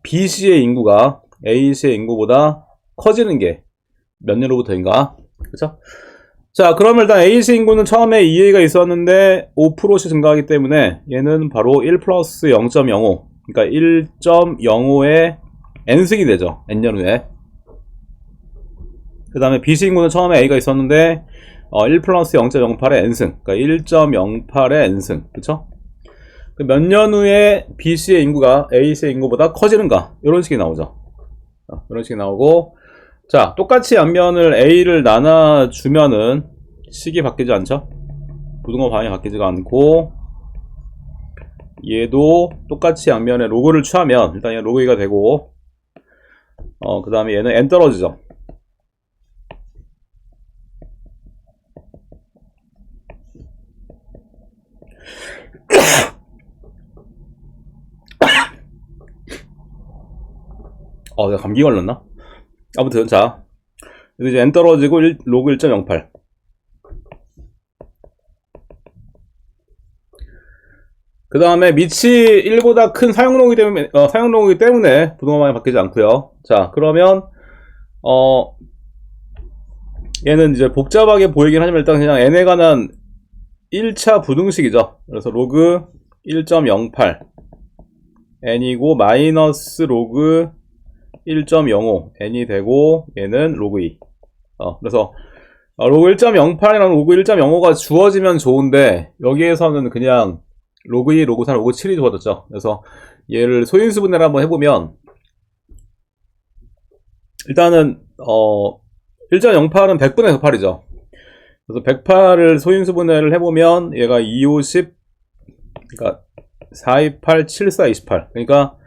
BC의 인구가 AC의 인구보다 커지는 게 몇 년로부터인가? 그쵸? 자, 그럼 일단 AC 인구는 처음에 2A가 있었는데 5%씩 증가하기 때문에 얘는 바로 1 플러스 0.05, 그러니까 1.05의 n승이 되죠. n년 후에. 그 다음에 BC 인구는 처음에 A가 있었는데 1 플러스 0.08의 n승, 그러니까 1.08의 n승, 그쵸? 몇 년 후에 BC의 인구가 AC의 인구보다 커지는가? 이런 식이 나오죠. 이런 식이 나오고, 자, 똑같이 양면을 A를 나눠주면은 식이 바뀌지 않죠? 부등호 방향이 바뀌지가 않고, 얘도 똑같이 양면에 로그를 취하면 일단 얘 로그 2가 되고, 그 다음에 얘는 n 떨어지죠. 내가 감기 걸렸나? 아무튼, 자. 이제 n 떨어지고 로그 1.08. 그 다음에 밑이 1보다 큰 사용로이기 때문에 부등호방이 바뀌지 않고요. 자, 그러면 얘는 이제 복잡하게 보이긴 하지만 일단 그냥 n에 관한 1차 부등식이죠. 그래서 로그 1.08 n이고 마이너스 로그 1.05 n이 되고 얘는 로그 2. 그래서 로그 1.08이랑 로그 1.05가 주어지면 좋은데 여기에서는 그냥 로그 2, 로그 3, 로그 7이 주어졌죠. 그래서 얘를 소인수 분해를 한번 해보면 일단은 1.08은 100분의 108이죠. 그래서 108을 소인수 분해를 해보면 얘가 250, 그러니까 428, 74, 28. 그러니까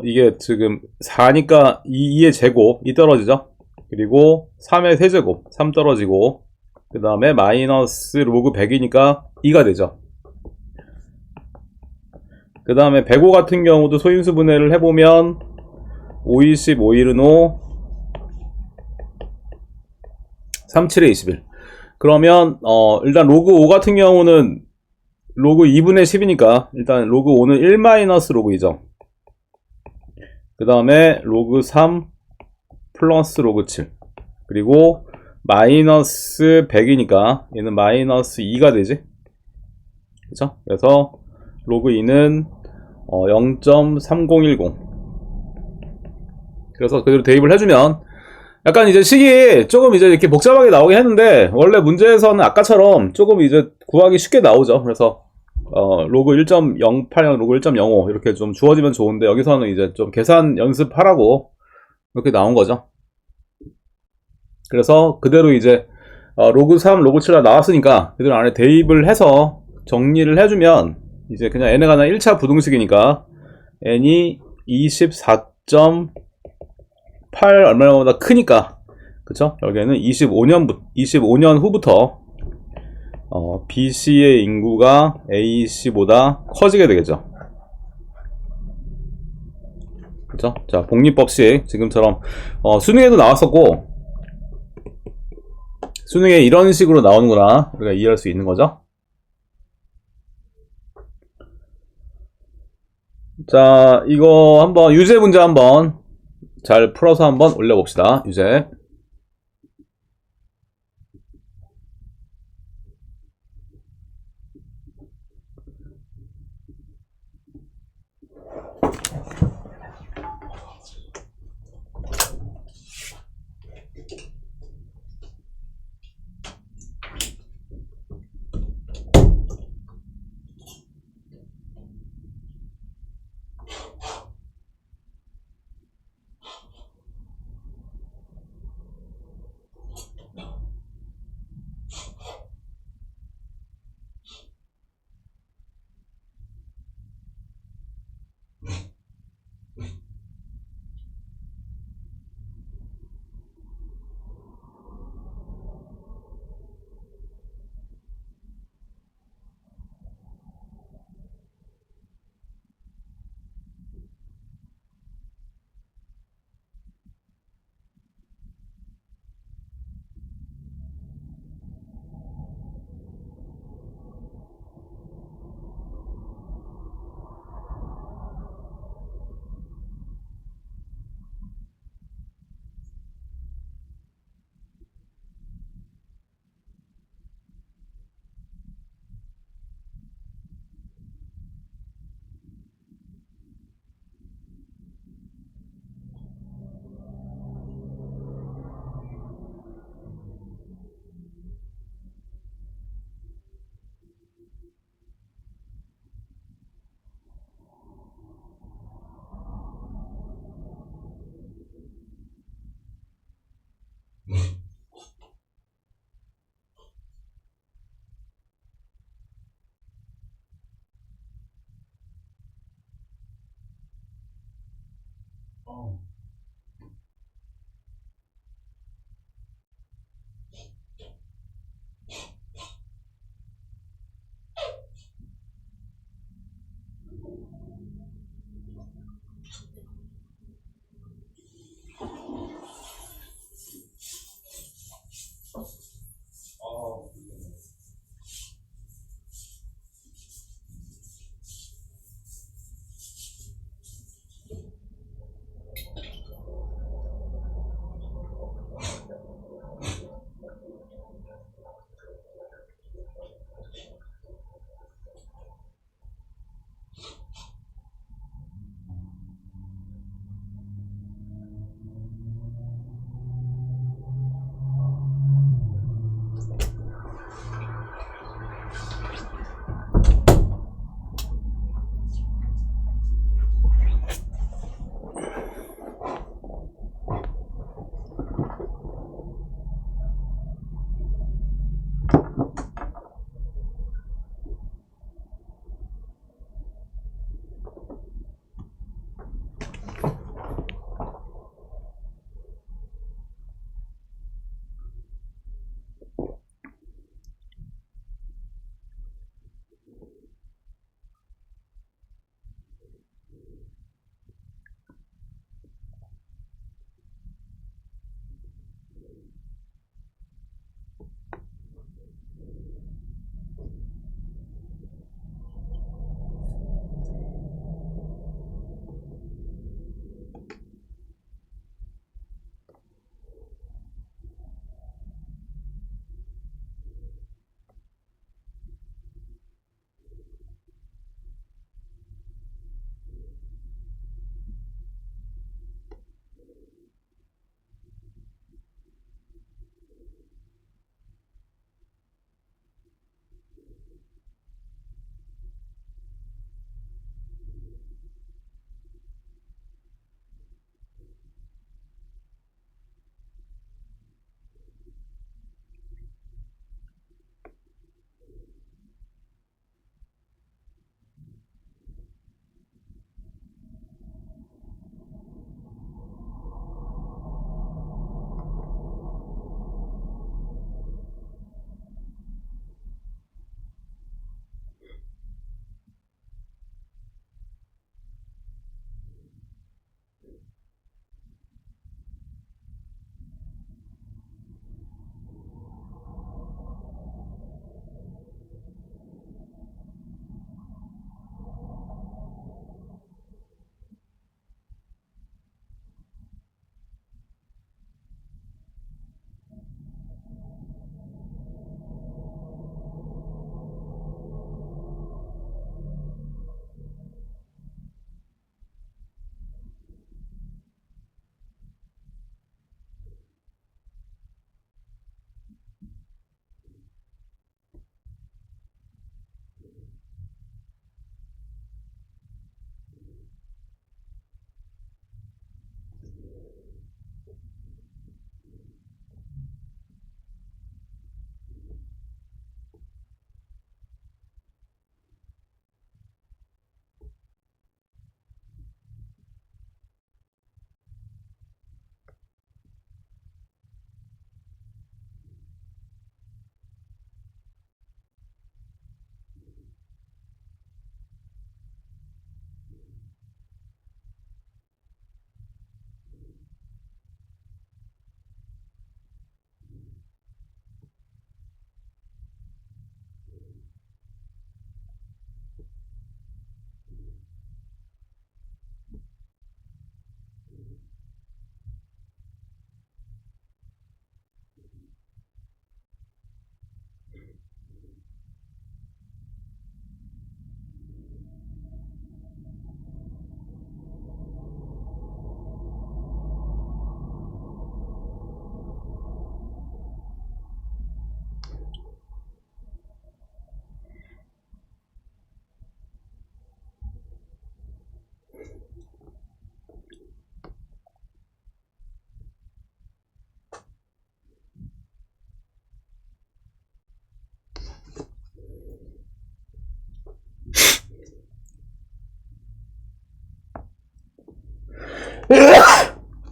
이게 지금 4니까 2의 제곱 2 떨어지죠. 그리고 3의 세제곱 3 떨어지고 그 다음에 마이너스 로그 100이니까 2가 되죠. 그 다음에 105 같은 경우도 소인수 분해를 해보면 520, 5일은 5 37에 21. 그러면 일단 로그 5 같은 경우는 로그 2분의 10이니까 일단 로그 5는 1 마이너스 로그 2죠. 그 다음에 로그 3 플러스 로그 7 그리고 마이너스 100이니까 얘는 마이너스 2가 되지. 그쵸? 그래서 로그 2는 0.3010. 그래서 그대로 대입을 해주면 약간 이제 식이 조금 이제 이렇게 복잡하게 나오긴 했는데 원래 문제에서는 아까처럼 조금 이제 구하기 쉽게 나오죠. 그래서 로그 1.08랑 로그 1.05 이렇게 좀 주어지면 좋은데 여기서는 이제 좀 계산 연습하라고 이렇게 나온 거죠. 그래서 그대로 이제 로그 3, 로그 7가 나왔으니까 그대로 안에 대입을 해서 정리를 해주면 이제 그냥 n에 관한 1차 부등식이니까 n이 24.8 얼마보다 크니까 그쵸? 여기에는 25년 후부터 BC의 인구가 AC보다 커지게 되겠죠. 그쵸? 자, 복리법식 지금처럼 수능에도 나왔었고 수능에 이런 식으로 나오는구나 우리가 이해할 수 있는 거죠. 자, 이거 한번 유제 문제 한번 잘 풀어서 한번 올려봅시다. 유제.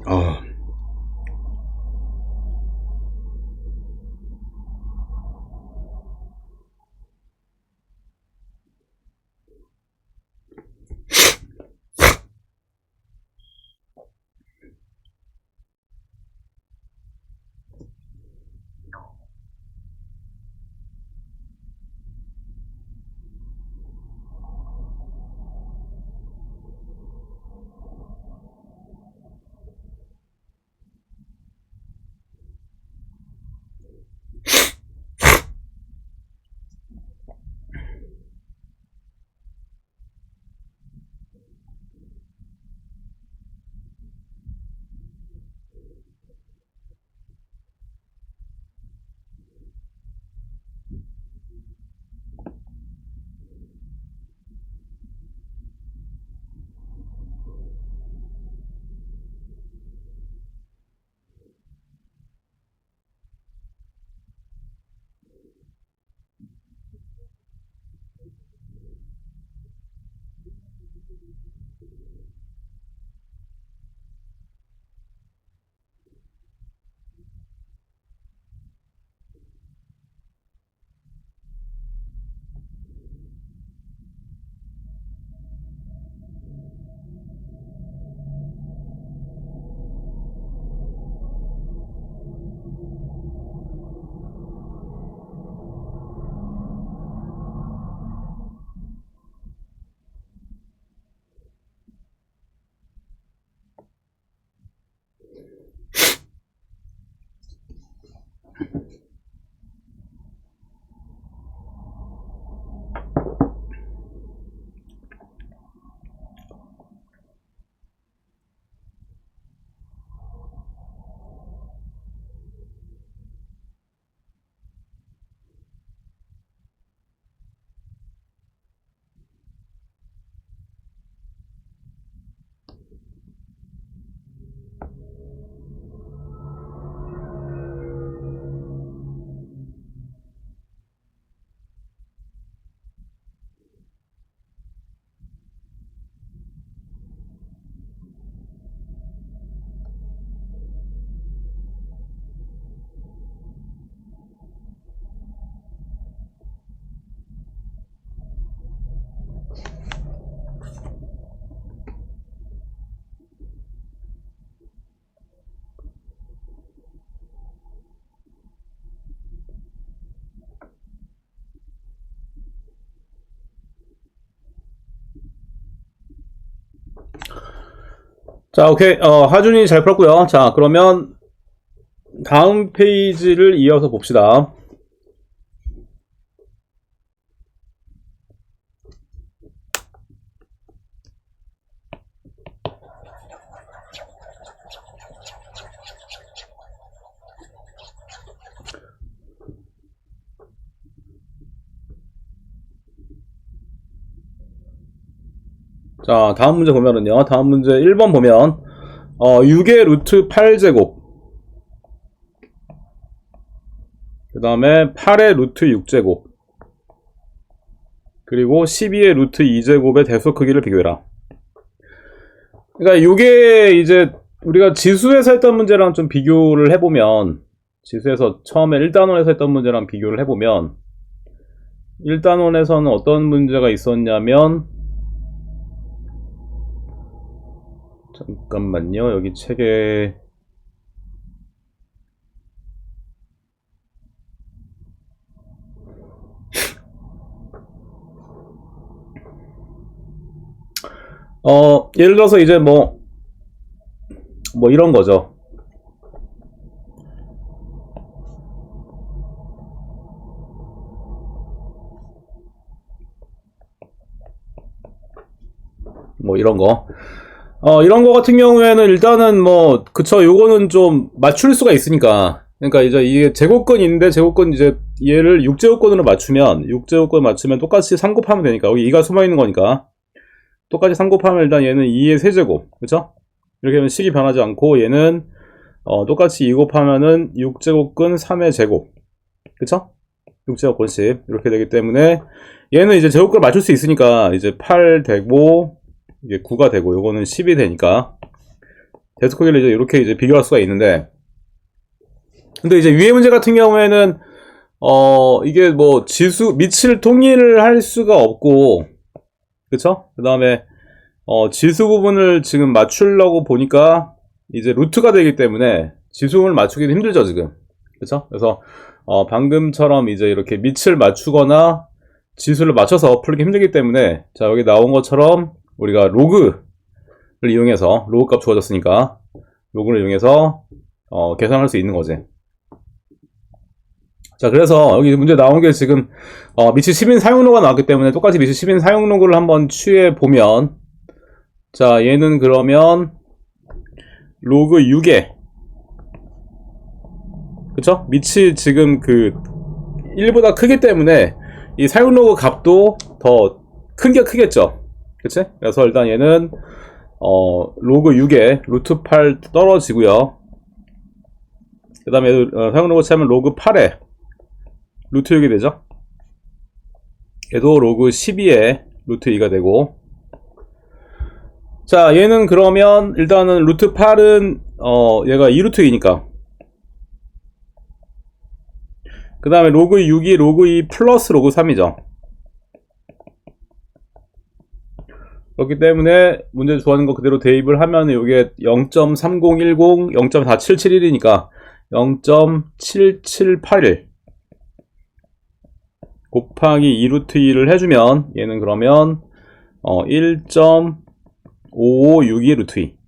아. 자, 오케이. 하준이 잘 풀었고요. 자, 그러면 다음 페이지를 이어서 봅시다. 자, 다음 문제 보면은요. 다음 문제 1번 보면 6의 루트 8제곱 그 다음에 8의 루트 6제곱 그리고 12의 루트 2제곱의 대수 크기를 비교해라. 그러니까 이게 이제 우리가 지수에서 했던 문제랑 좀 비교를 해보면, 지수에서 처음에 1단원에서 했던 문제랑 비교를 해보면 1단원에서는 어떤 문제가 있었냐면, 잠깐만요. 여기 책에 예를 들어서 이제 뭐 이런 거죠. 뭐 이런 거. 이런 거 같은 경우에는 일단은 뭐, 그쵸, 요거는 좀 맞출 수가 있으니까. 그러니까 이제 이게 제곱근인데, 제곱근 이제 얘를 6제곱근으로 맞추면, 6제곱근 맞추면 똑같이 3 곱하면 되니까, 여기 2가 숨어 있는 거니까. 똑같이 3 곱하면 일단 얘는 2의 세제곱. 그쵸? 이렇게 하면 식이 변하지 않고, 얘는, 똑같이 2 곱하면은 6제곱근 3의 제곱. 그쵸? 6제곱근씩. 이렇게 되기 때문에, 얘는 이제 제곱근을 맞출 수 있으니까, 이제 8 되고, 이게 9가 되고 요거는 10이 되니까 대수 크기를 이제 이렇게 이제 비교할 수가 있는데, 근데 이제 위의 문제 같은 경우에는 이게 뭐 밑을 통일을 할 수가 없고, 그쵸? 그 다음에 지수 부분을 지금 맞추려고 보니까 이제 루트가 되기 때문에 지수 부분을 맞추기도 힘들죠 지금. 그쵸? 그래서 방금처럼 이제 이렇게 밑을 맞추거나 지수를 맞춰서 풀기 힘들기 때문에, 자 여기 나온 것처럼 우리가 로그를 이용해서, 로그 값 주어졌으니까 로그를 이용해서 계산할 수 있는 거지. 자, 그래서 여기 문제 나온 게 지금 밑이 10인 사용로가 나왔기 때문에 똑같이 밑이 10인 사용로그를 한번 취해 보면, 자 얘는 그러면 로그 6에, 그쵸? 밑이 지금 그 1보다 크기 때문에 이 사용로그 값도 더 큰 게 크겠죠, 그치? 그래서 일단 얘는 로그 6에 루트 8 떨어지고요. 그 다음에 사용로그 치면 로그 8에 루트 6이 되죠. 얘도 로그 12에 루트 2가 되고, 자 얘는 그러면 일단은 루트 8은 얘가 2루트 2니까, 그 다음에 로그 6이 로그 2 플러스 로그 3이죠. 그렇기 때문에 문제 주어진 거 그대로 대입을 하면 이게 0.3010, 0.4771이니까 0.7781 곱하기 2루트 2를 해주면 얘는 그러면 1.5562 루트 2,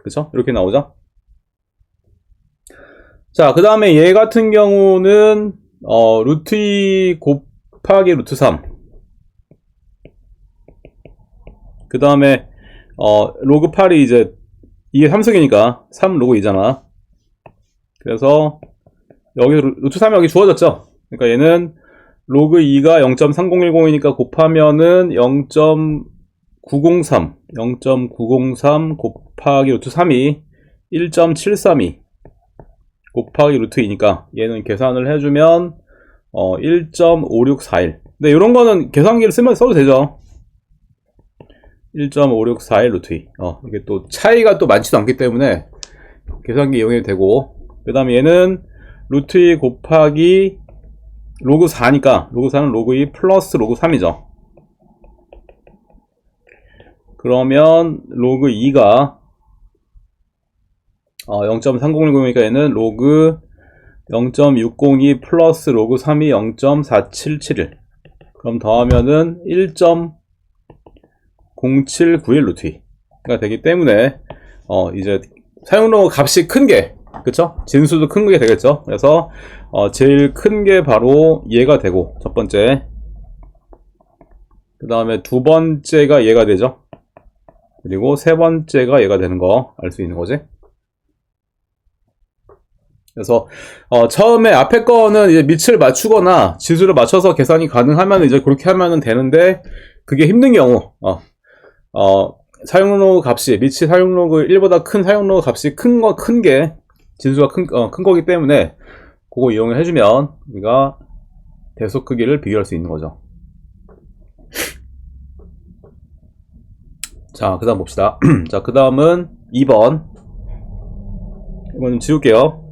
그쵸? 이렇게 나오죠. 자, 그 다음에 얘 같은 경우는 루트 2 곱하기 루트 3, 그 다음에 로그 8이 이제 이게 3승이니까 3 로그 2잖아. 그래서 여기 루트 3이 여기 주어졌죠. 그러니까 얘는 로그 2가 0.3010이니까 곱하면은 0.903 곱하기 루트 3이 1.732 곱하기 루트 2니까 얘는 계산을 해주면 1.5641. 근데 이런 거는 계산기를 쓰면 써도 되죠. 1.5641 루트 2. 이게 또 차이가 또 많지도 않기 때문에 계산기 이용해도 되고, 그 다음에 얘는 루트 2 곱하기 로그 4니까 로그 4는 로그 2 플러스 로그 3이죠. 그러면 로그 2가 0.3010이니까 얘는 로그 0.602 플러스 로그 3이 0.4771. 그럼 더하면은 1.0791 루트 2가 되기 때문에 이제 사용로그 값이 큰 게, 그쵸? 진수도 큰 게 되겠죠. 그래서 제일 큰 게 바로 얘가 되고, 첫 번째, 그 다음에 두 번째가 얘가 되죠. 그리고 세 번째가 얘가 되는 거 알 수 있는 거지. 그래서 처음에 앞에 거는 이제 밑을 맞추거나 지수를 맞춰서 계산이 가능하면 이제 그렇게 하면 되는데, 그게 힘든 경우 사용로그 값이, 밑이 사용로그 1보다 큰 사용로그 값이 큰 게 진수가 큰 거기 때문에 그거 이용을 해주면 우리가 대소 크기를 비교할 수 있는 거죠. 자, 그 다음 봅시다. 자, 그 다음은 2번. 이건 좀 지울게요.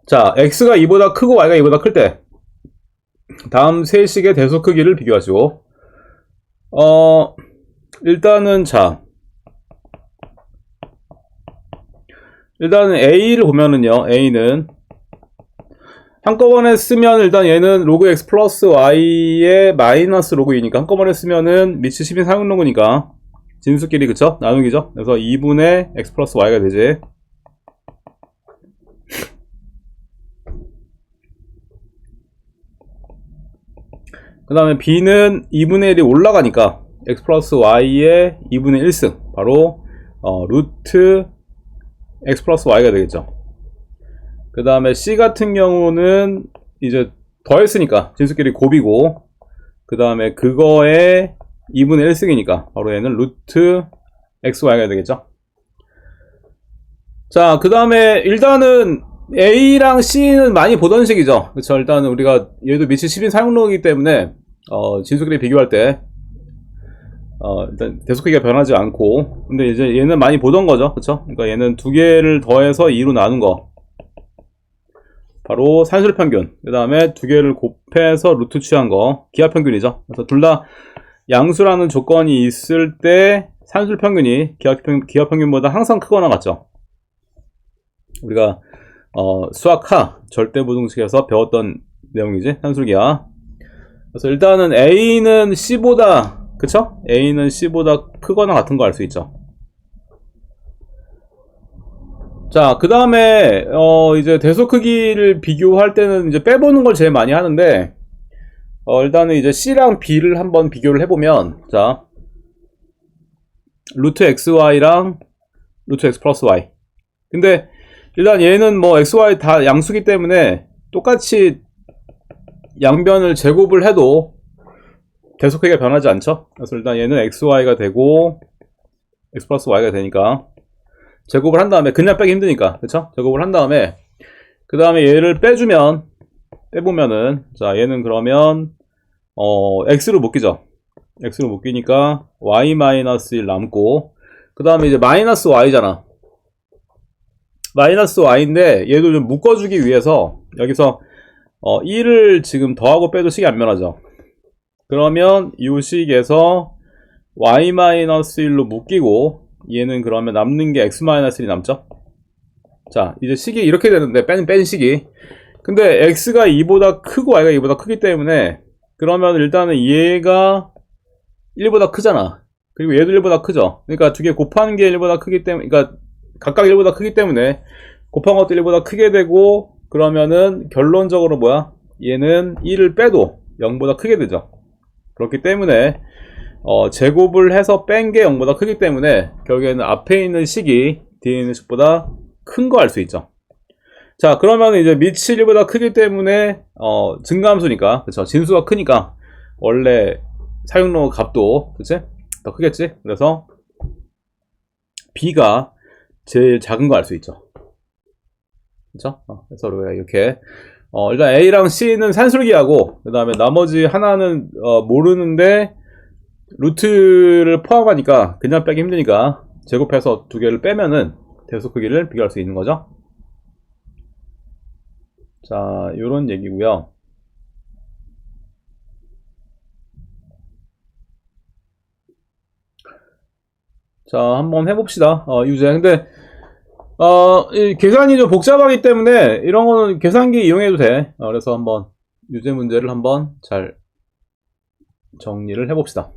자, x가 2보다 크고 y가 2보다 클 때 다음 세 식의 대소 크기를 비교하시고, 일단은 a를 보면은요, a는 한꺼번에 쓰면 일단 얘는 로그 x 플러스 y의 마이너스 로그 2니까 한꺼번에 쓰면은 밑이 10인 사용로그니까 진수끼리, 그쵸? 나누기죠? 그래서 2분의 x 플러스 y가 되지. 그 다음에 b는 2분의 1이 올라가니까 x 플러스 y의 2분의 1승, 바로 루트 x 플러스 y가 되겠죠. 그 다음에 c 같은 경우는 이제 더했으니까 진수끼리 곱이고, 그 다음에 그거에 2분의 1승이니까 바로 얘는 루트 xy가 되겠죠. 자, 그 다음에 일단은 A랑 C는 많이 보던 식이죠. 그쵸. 일단은 우리가 얘도 밑이 10인 사용로이기 때문에 진수끼리 비교할 때 일단 대소 크기가 변하지 않고, 근데 이제 얘는 많이 보던 거죠. 그쵸? 그러니까 얘는 두 개를 더해서 2로 나눈 거. 바로 산술 평균. 그 다음에 두 개를 곱해서 루트 취한 거. 기하 평균이죠. 그래서 둘 다 양수라는 조건이 있을 때 산술 평균이 기하 평균보다 항상 크거나 같죠. 우리가 수학하 절대부등식에서 배웠던 내용이지. 산술기하. 그래서 일단은 A는 C보다, 그쵸? A는 C보다 크거나 같은 거 알 수 있죠. 자, 그 다음에, 이제 대소 크기를 비교할 때는 이제 빼보는 걸 제일 많이 하는데, 일단은 이제 C랑 B를 한번 비교를 해보면, 자, 루트 XY랑 루트 X 플러스 Y. 근데, 일단 얘는 뭐 XY 다 양수기 때문에 똑같이 양변을 제곱을 해도 대소 크기가 변하지 않죠? 그래서 일단 얘는 XY가 되고, X 플러스 Y가 되니까, 제곱을 한 다음에, 그냥 빼기 힘드니까, 그쵸? 제곱을 한 다음에, 그 다음에 얘를 빼보면은, 자, 얘는 그러면, x로 묶이죠. x로 묶이니까, y-1 남고, 그 다음에 이제 마이너스 y잖아. 마이너스 y인데, 얘도 좀 묶어주기 위해서, 여기서, 1을 지금 더하고 빼도 식이 안 변하죠. 그러면, 이 식에서, y-1로 묶이고, 얘는 그러면 남는 게 x-1이 남죠. 자, 이제 식이 이렇게 되는데 뺀 식이, 근데 x가 2보다 크고 y가 2보다 크기 때문에, 그러면 일단은 얘가 1보다 크잖아. 그리고 얘도 1보다 크죠. 그러니까 두 개 곱하는 게 1보다 크기 때문에, 그러니까 각각 1보다 크기 때문에 곱한 것도 1보다 크게 되고, 그러면은 결론적으로 뭐야? 얘는 1을 빼도 0보다 크게 되죠. 그렇기 때문에 제곱을 해서 뺀 게 0보다 크기 때문에 결국에는 앞에 있는 식이 뒤에 있는 식보다 큰 거 알 수 있죠. 자, 그러면 이제 밑이 1보다 크기 때문에 증가함수니까, 그쵸? 진수가 크니까 원래 사용로 값도, 그치? 더 크겠지? 그래서 B가 제일 작은 거 알 수 있죠. 그쵸? 그래서 우리가 이렇게 일단 A랑 C는 산술기하고, 그 다음에 나머지 하나는 모르는데 루트를 포함하니까 그냥 빼기 힘드니까 제곱해서 두 개를 빼면은 대소 크기를 비교할 수 있는 거죠. 자, 요런 얘기고요. 자, 한번 해봅시다. 유제. 근데 이 계산이 좀 복잡하기 때문에 이런 거는 계산기 이용해도 돼. 그래서 한번 유제 문제를 한번 잘 정리를 해봅시다.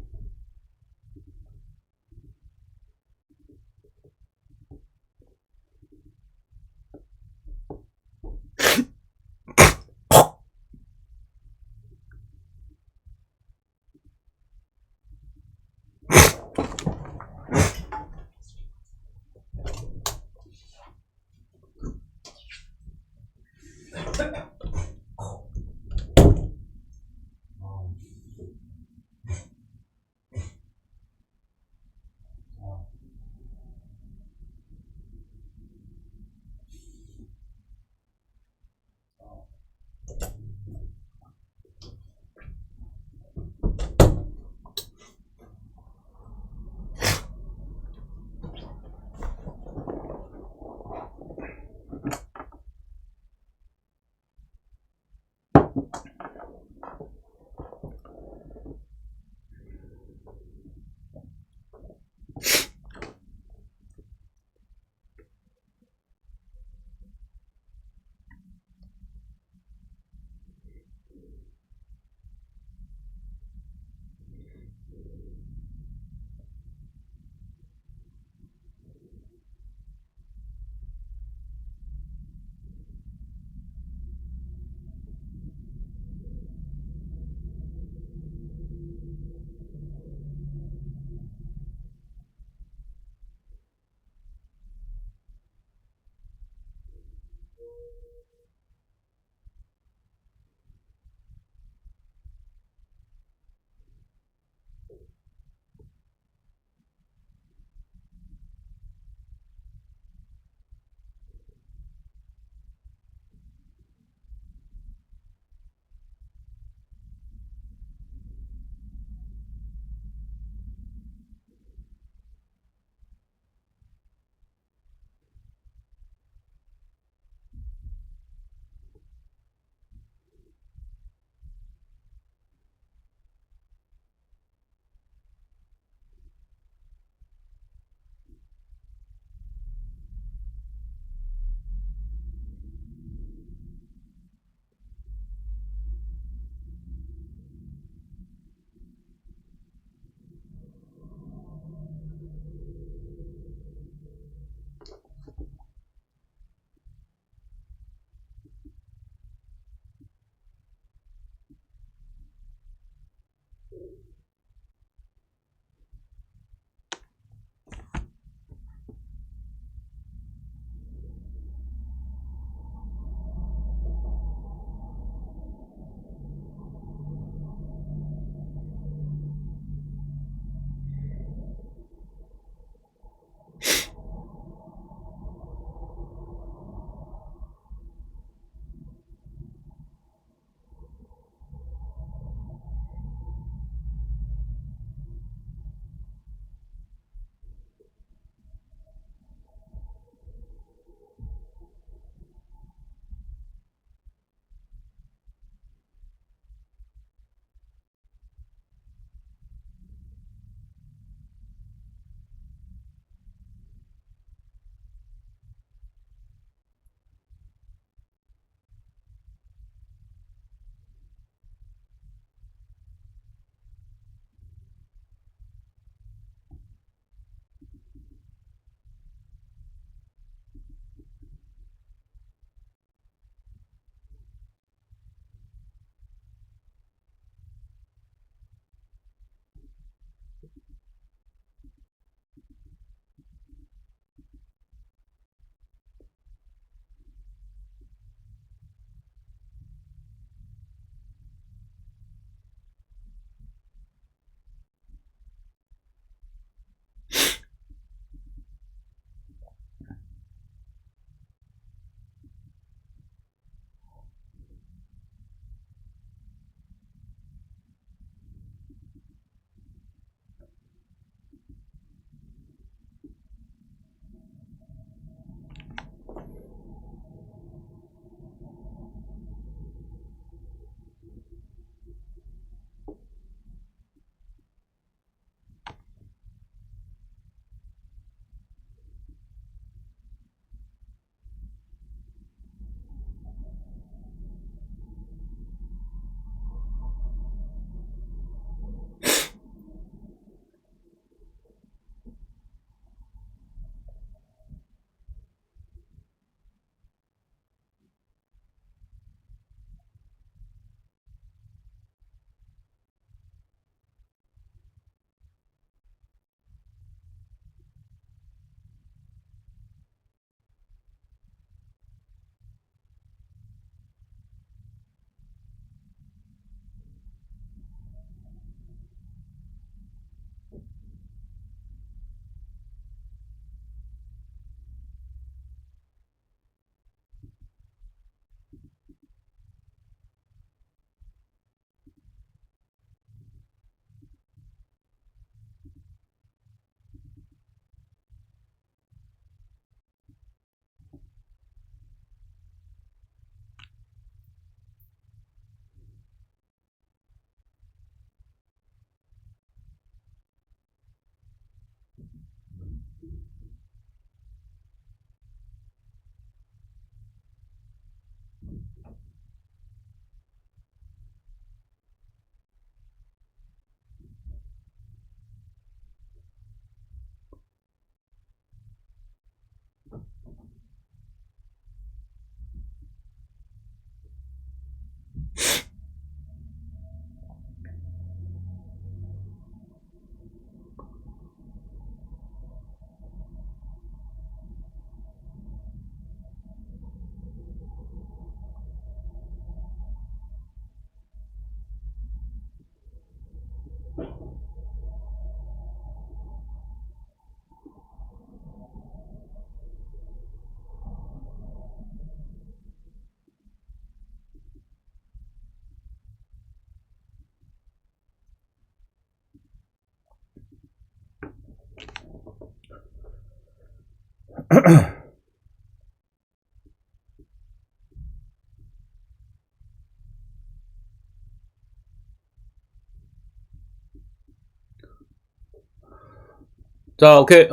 자, 오케이.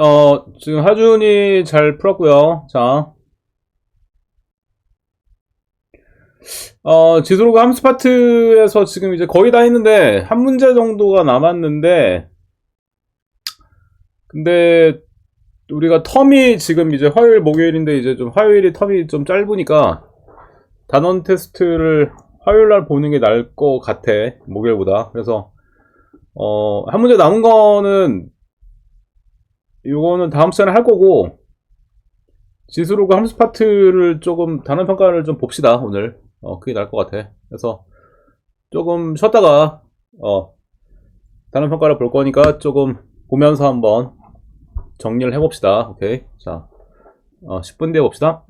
지금 하준이 잘 풀었고요. 자, 지수로그 함수 파트에서 지금 이제 거의 다 했는데, 한 문제 정도가 남았는데, 근데, 우리가 텀이 지금 이제 화요일, 목요일인데, 이제 좀 화요일이 텀이 좀 짧으니까, 단원 테스트를 화요일 날 보는 게 나을 것 같아. 목요일보다. 그래서, 한 문제 남은 거는, 요거는 다음 시간에 할 거고, 지수로그 함수 파트를 조금 단원 평가를 좀 봅시다, 오늘. 그게 나을 것 같아. 그래서, 조금 쉬었다가, 단원 평가를 볼 거니까 조금 보면서 한번 정리를 해봅시다. 오케이. 자, 10분 뒤에 봅시다.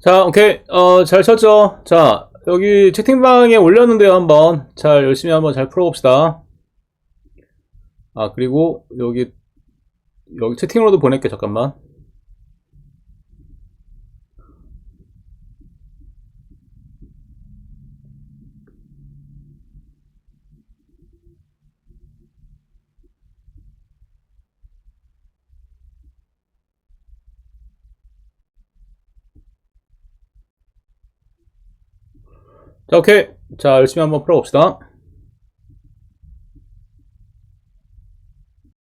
자, 오케이. 잘 쳤죠? 자, 여기 채팅방에 올렸는데요, 한번. 잘, 열심히 한번 잘 풀어봅시다. 아, 그리고, 여기 채팅으로도 보낼게, 잠깐만. 자, 오케이. 자, 열심히 한번 풀어봅시다.